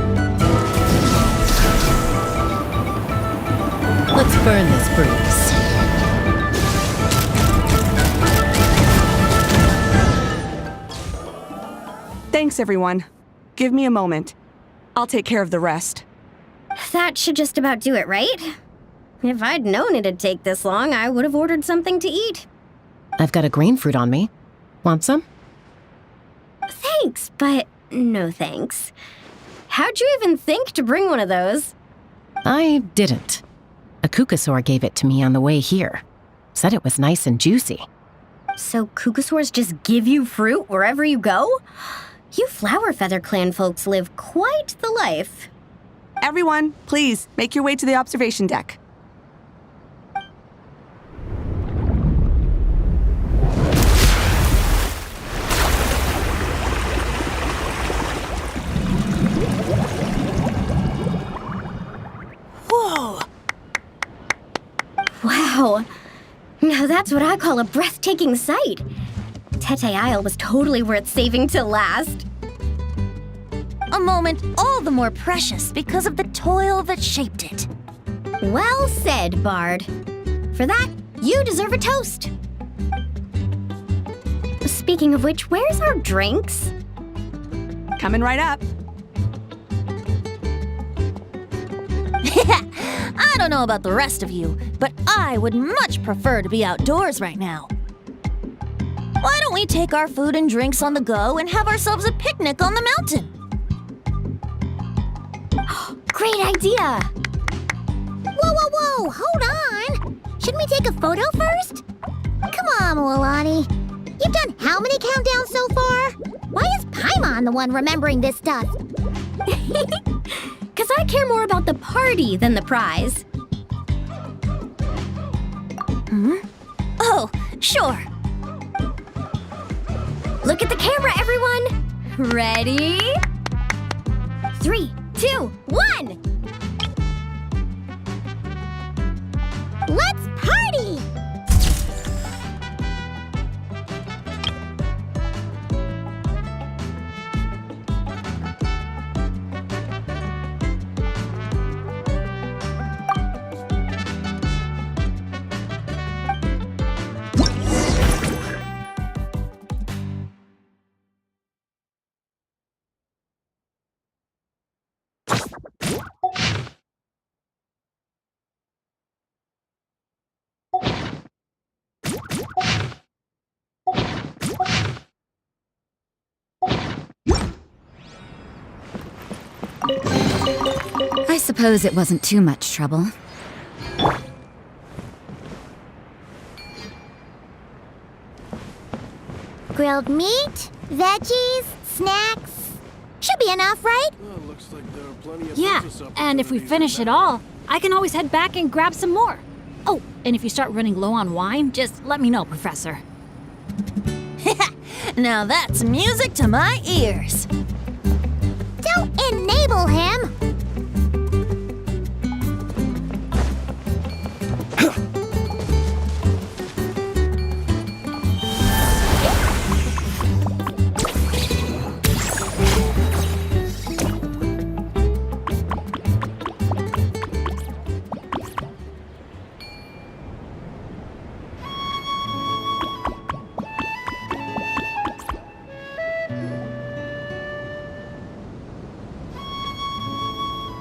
Let's burn this bruise. Thanks, everyone. Give me a moment. I'll take care of the rest. That should just about do it, right? If I'd known it'd take this long, I would have ordered something to eat. I've got a green fruit on me. Want some? Thanks, but no thanks. How'd you even think to bring one of those? I didn't. A Kukasaur gave it to me on the way here. Said it was nice and juicy. So Kukasaurs just give you fruit wherever you go? You Flower Feather Clan folks live quite the life. Everyone, please, make your way to the observation deck. Whoa! Wow. Now that's what I call a breathtaking sight. Tete Isle was totally worth saving till last. A moment all the more precious because of the toil that shaped it. Well said, Bard. For that, you deserve a toast. Speaking of which, where's our drinks? Coming right up. I don't know about the rest of you, but I would much prefer to be outdoors right now. Why don't we take our food and drinks on the go and have ourselves a picnic on the mountain? Great idea! Whoa, whoa, whoa! Hold on! Shouldn't we take a photo first? Come on, Milani. You've done how many countdowns so far? Why is Paimon the one remembering this stuff? Because I care more about the party than the prize. Oh, sure. Look at the camera, everyone! Ready? 3, 2, 1! Let's party! I suppose it wasn't too much trouble. Grilled meat, veggies, snacks. Should be enough, right? Looks like there are plenty of Yeah, and if we finish it all, I can always head back and grab some more. Oh, and if you start running low on wine, just let me know, Professor. Now that's music to my ears. Don't enable him!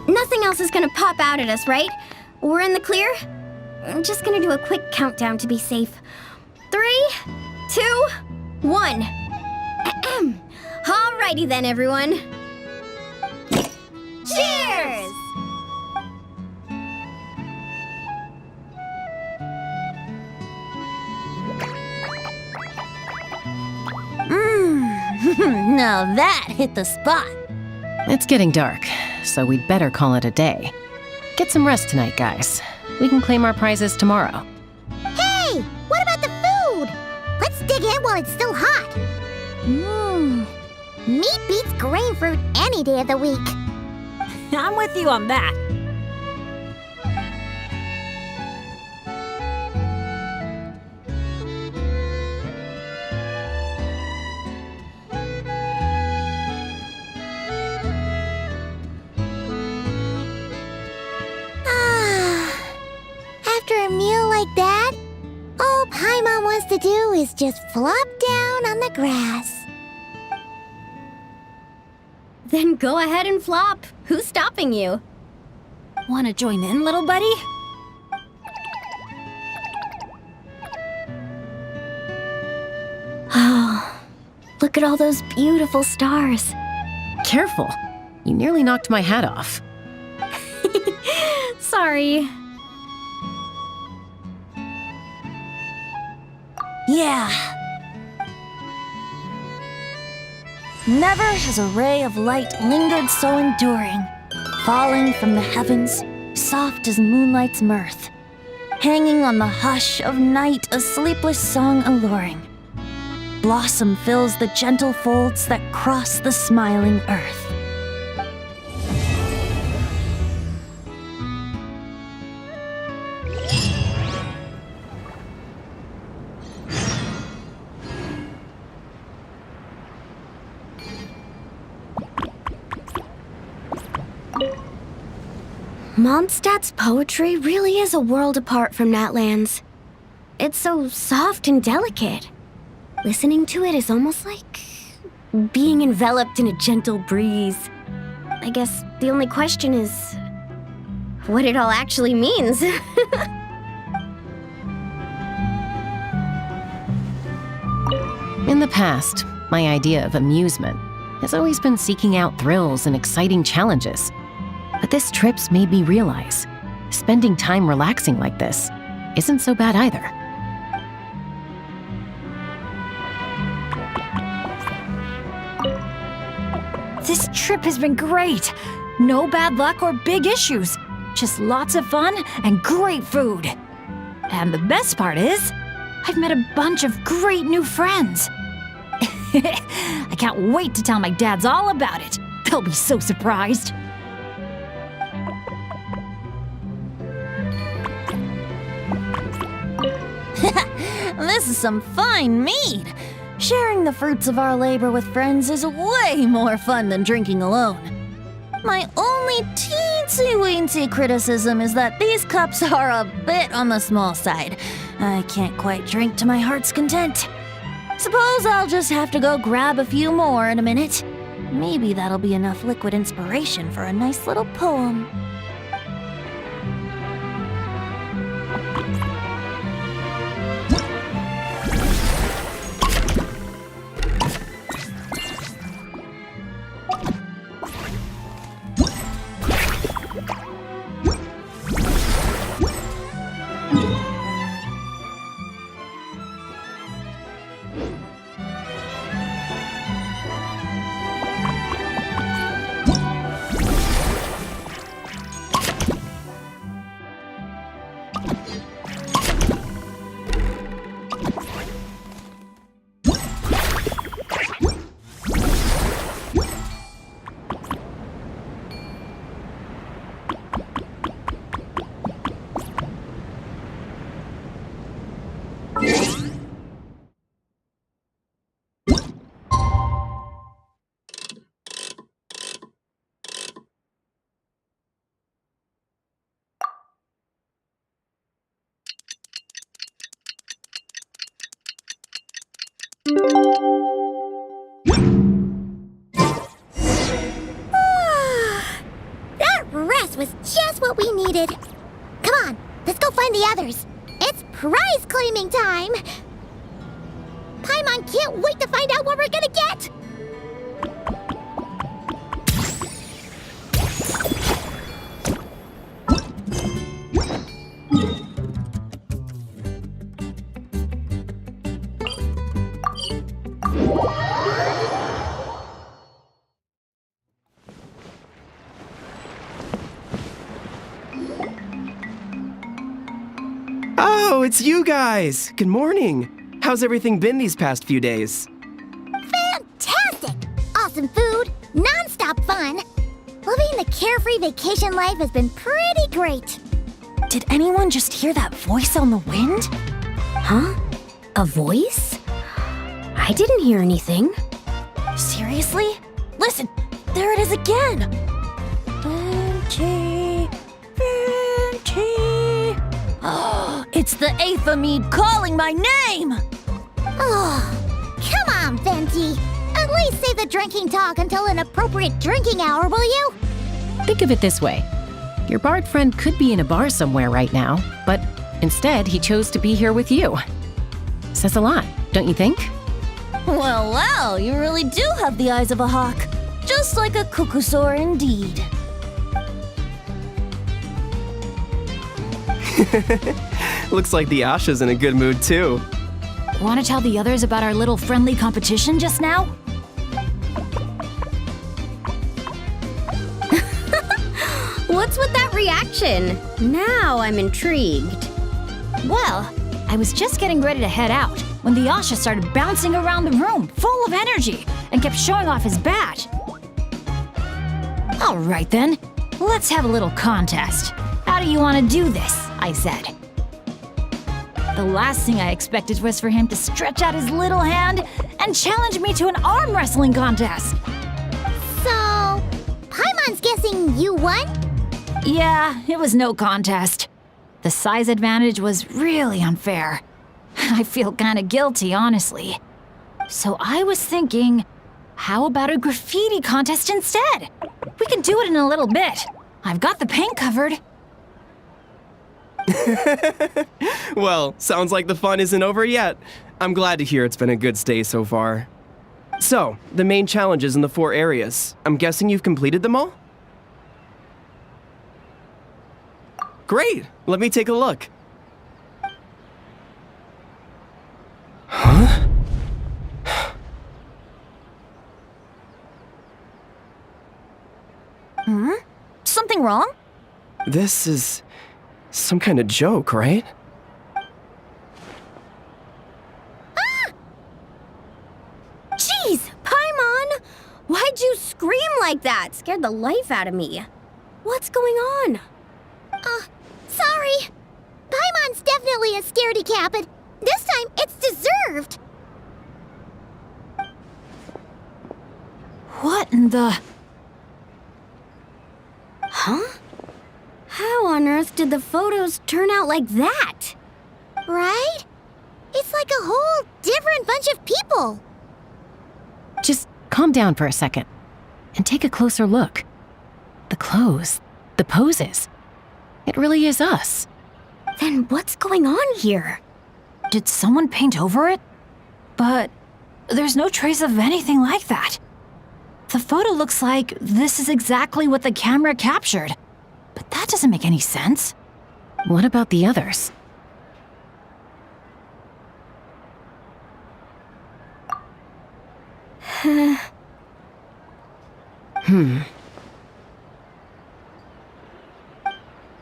Nothing else is gonna pop out at us, right? We're in the clear? I'm just gonna do a quick countdown to be safe. 3, 2, 1. Ahem. Alrighty then, everyone. Cheers! Now that hit the spot. It's getting dark, so we'd better call it a day. Get some rest tonight, guys. We can claim our prizes tomorrow. Hey, what about the food? Let's dig in while it's still hot. Meat beats grain fruit any day of the week. I'm with you on that. After a meal like that, all Paimon wants to do is just flop down on the grass. Then go ahead and flop. Who's stopping you? Want to join in, little buddy? Oh, look at all those beautiful stars. Careful. You nearly knocked my hat off. Sorry. Yeah. Never has a ray of light lingered so enduring, falling from the heavens, soft as moonlight's mirth, hanging on the hush of night, a sleepless song alluring. Blossom fills the gentle folds that cross the smiling earth. Mondstadt's poetry really is a world apart from Natlan's. It's so soft and delicate. Listening to it is almost like being enveloped in a gentle breeze. I guess the only question is what it all actually means. In the past, my idea of amusement has always been seeking out thrills and exciting challenges. But this trip's made me realize spending time relaxing like this isn't so bad either. This trip has been great. No bad luck or big issues. Just lots of fun and great food. And the best part is, I've met a bunch of great new friends. I can't wait to tell my dads all about it. They'll be so surprised. This is some fine mead. Sharing the fruits of our labor with friends is way more fun than drinking alone. My only teensy-weensy criticism is that these cups are a bit on the small side. I can't quite drink to my heart's content. Suppose I'll just have to go grab a few more in a minute. Maybe that'll be enough liquid inspiration for a nice little poem. the others. It's prize claiming time! Paimon can't wait to find out what we're gonna get! Oh, it's you guys! Good morning! How's everything been these past few days? Fantastic! Awesome food, non-stop fun. Living the carefree vacation life has been pretty great. Did anyone just hear that voice on the wind? Huh? A voice? I didn't hear anything. Seriously? Listen, there it is again! Venti, Venti. Oh, it's the Aphamede calling my name! Oh, come on, Venti. At least save the drinking talk until an appropriate drinking hour, will you? Think of it this way. Your bard friend could be in a bar somewhere right now, but instead he chose to be here with you. Says a lot, don't you think? Well, well, you really do have the eyes of a hawk. Just like a cuckoosaur indeed. Looks like the Asha's in a good mood too. Want to tell the others about our little friendly competition just now? What's with that reaction? Now I'm intrigued. Well, I was just getting ready to head out when the Asha started bouncing around the room, full of energy, and kept showing off his badge. All right then, let's have a little contest. How do you want to do this? I said. The last thing I expected was for him to stretch out his little hand and challenge me to an arm wrestling contest. So, Paimon's guessing you won? Yeah, it was no contest. The size advantage was really unfair. I feel kinda guilty, honestly. So I was thinking, how about a graffiti contest instead? We can do it in a little bit. I've got the paint covered. Well, sounds like the fun isn't over yet. I'm glad to hear it's been a good stay so far. So, the main challenges in the 4 areas. I'm guessing you've completed them all? Great! Let me take a look. Huh? Something wrong? This is some kind of joke, right? Jeez, Paimon! Why'd you scream like that? Scared the life out of me. What's going on? Sorry. Paimon's definitely a scaredy cat, but this time it's deserved. What in the... Huh? How on earth did the photos turn out like that? Right? It's like a whole different bunch of people. Just calm down for a second and take a closer look. The clothes, the poses. It really is us. Then what's going on here? Did someone paint over it? But there's no trace of anything like that. The photo looks like this is exactly what the camera captured. But that doesn't make any sense. What about the others?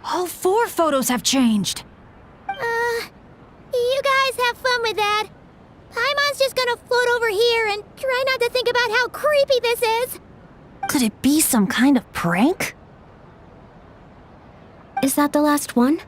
All 4 photos have changed. You guys have fun with that. Paimon's just gonna float over here and try not to think about how creepy this is. Could it be some kind of prank? Is that the last one?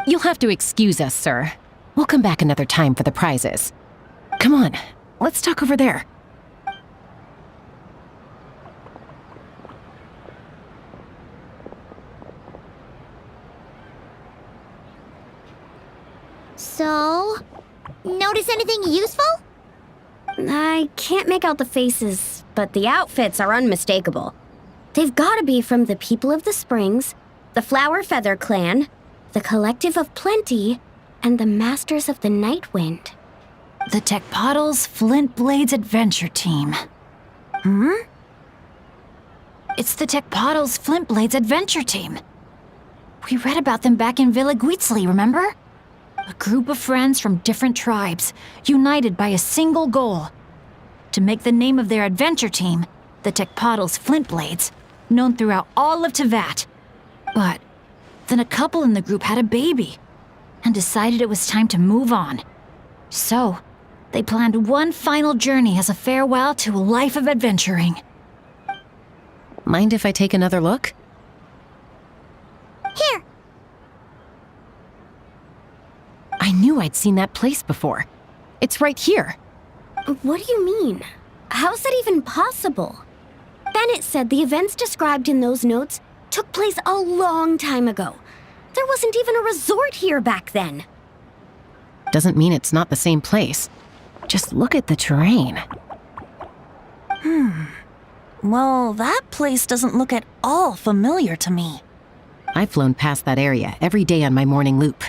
You'll have to excuse us, sir. We'll come back another time for the prizes. Come on, let's talk over there. So, notice anything useful? I can't make out the faces, but the outfits are unmistakable. They've gotta be from the People of the Springs, the Flower Feather Clan, the Collective of Plenty, and the Masters of the Night Wind. The Tecpotals Flint Blades Adventure Team. It's the Tecpotals Flint Blades Adventure Team. We read about them back in Villa Guitzli, remember? A group of friends from different tribes, united by a single goal. To make the name of their adventure team, the Tecpotals Flint Blades, known throughout all of Tevat. But then a couple in the group had a baby, and decided it was time to move on. So, they planned one final journey as a farewell to a life of adventuring. Mind if I take another look? Here. I knew I'd seen that place before. It's right here. What do you mean? How's that even possible? Bennett said the events described in those notes took place a long time ago. There wasn't even a resort here back then. Doesn't mean it's not the same place. Just look at the terrain. Well, that place doesn't look at all familiar to me. I've flown past that area every day on my morning loop.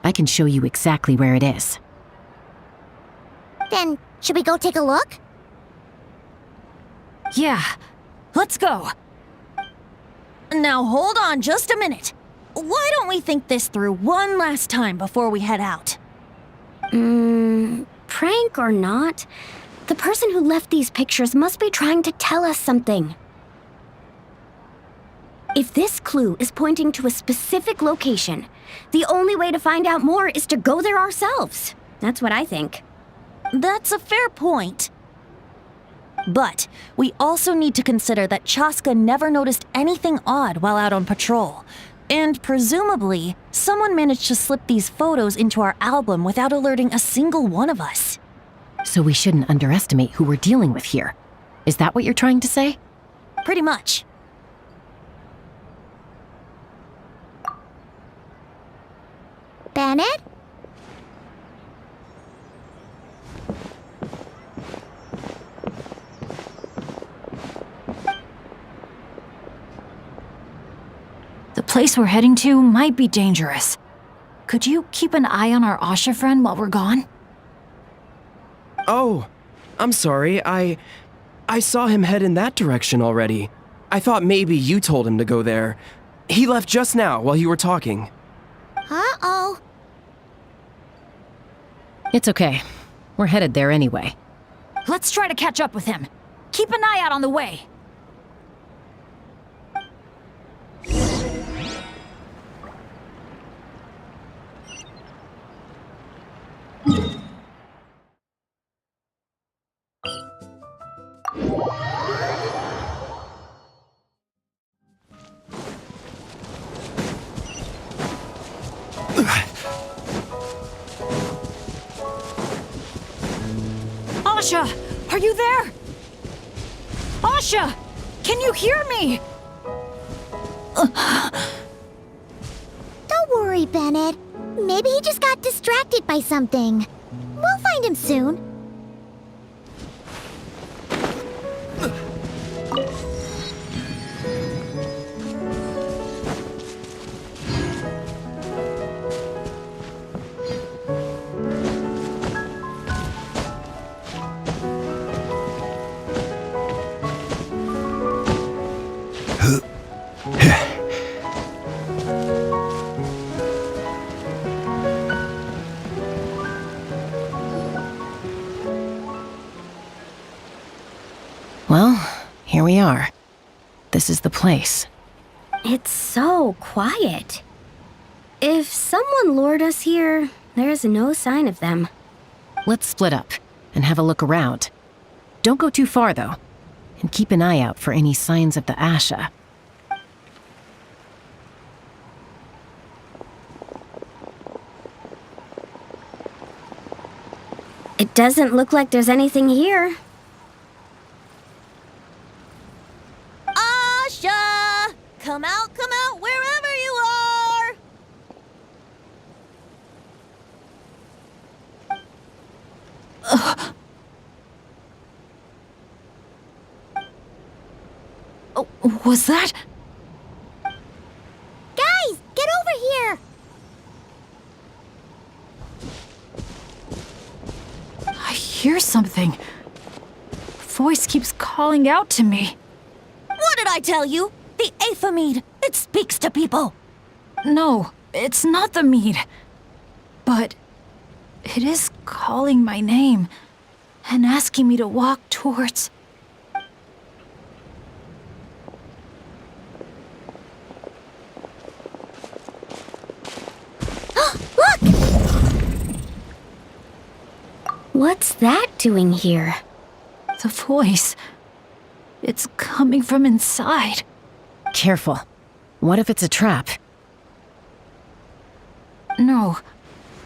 I can show you exactly where it is. Then, should we go take a look? Yeah, let's go. Now hold on just a minute. Why don't we think this through one last time before we head out? Prank or not, the person who left these pictures must be trying to tell us something. If this clue is pointing to a specific location, the only way to find out more is to go there ourselves. That's what I think. That's a fair point. But we also need to consider that Chaska never noticed anything odd while out on patrol. And presumably, someone managed to slip these photos into our album without alerting a single one of us. So we shouldn't underestimate who we're dealing with here. Is that what you're trying to say? Pretty much. Bennett? The place we're heading to might be dangerous. Could you keep an eye on our Asha friend while we're gone? Oh, I'm sorry. I saw him head in that direction already. I thought maybe you told him to go there. He left just now while you were talking. Uh-oh. It's okay. We're headed there anyway. Let's try to catch up with him. Keep an eye out on the way. Asha, are you there? Asha, can you hear me? Don't worry, Bennett. Maybe he just got distracted by something. We'll find him soon. Well, here we are. This is the place. It's so quiet. If someone lured us here, there's no sign of them. Let's split up and have a look around. Don't go too far, though. And keep an eye out for any signs of the Asha. It doesn't look like there's anything here. Asha! Come out, wherever you are! Was that? Guys, get over here! I hear something. Voice keeps calling out to me. What did I tell you? The Aphamid. It speaks to people. No, it's not the mead. But it is calling my name and asking me to walk towards... Look! What's that doing here? The voice. It's coming from inside. Careful. What if it's a trap? No,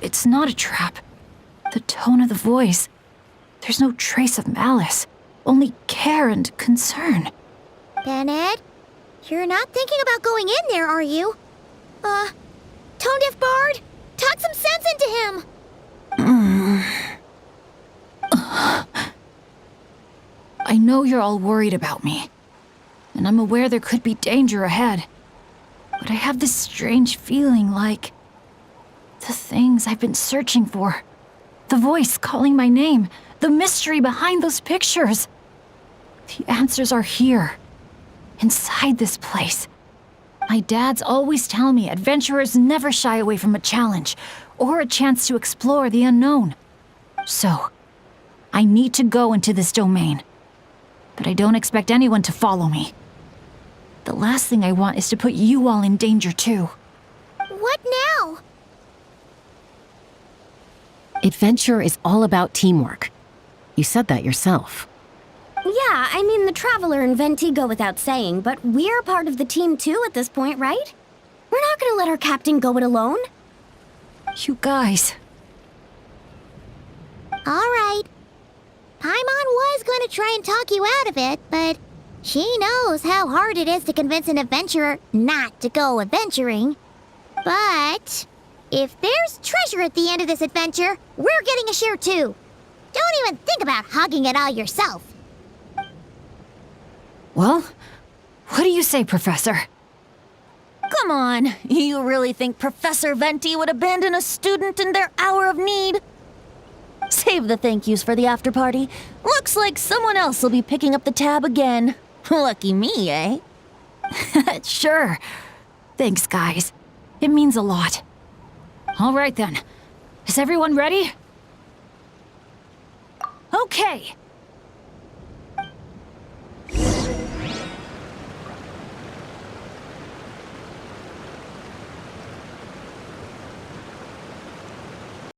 it's not a trap. The tone of the voice. There's no trace of malice, only care and concern. Bennett, you're not thinking about going in there, are you? Tone Deaf Bard, talk some sense into him! I know you're all worried about me, and I'm aware there could be danger ahead. But I have this strange feeling like the things I've been searching for. The voice calling my name, the mystery behind those pictures. The answers are here, inside this place. My dads always tell me adventurers never shy away from a challenge or a chance to explore the unknown. So, I need to go into this domain. But I don't expect anyone to follow me. The last thing I want is to put you all in danger too. What now? Adventure is all about teamwork. You said that yourself. Yeah, I mean, the Traveler and Venti go without saying, but we're part of the team too at this point, right? We're not gonna let our captain go it alone. You guys. All right. Paimon was going to try and talk you out of it, but she knows how hard it is to convince an adventurer not to go adventuring. But if there's treasure at the end of this adventure, we're getting a share too. Don't even think about hogging it all yourself. Well, what do you say, Professor? Come on, you really think Professor Venti would abandon a student in their hour of need? Save the thank yous for the after party. Looks like someone else will be picking up the tab again. Lucky me, eh? Sure. Thanks, guys. It means a lot. All right then. Is everyone ready? Okay.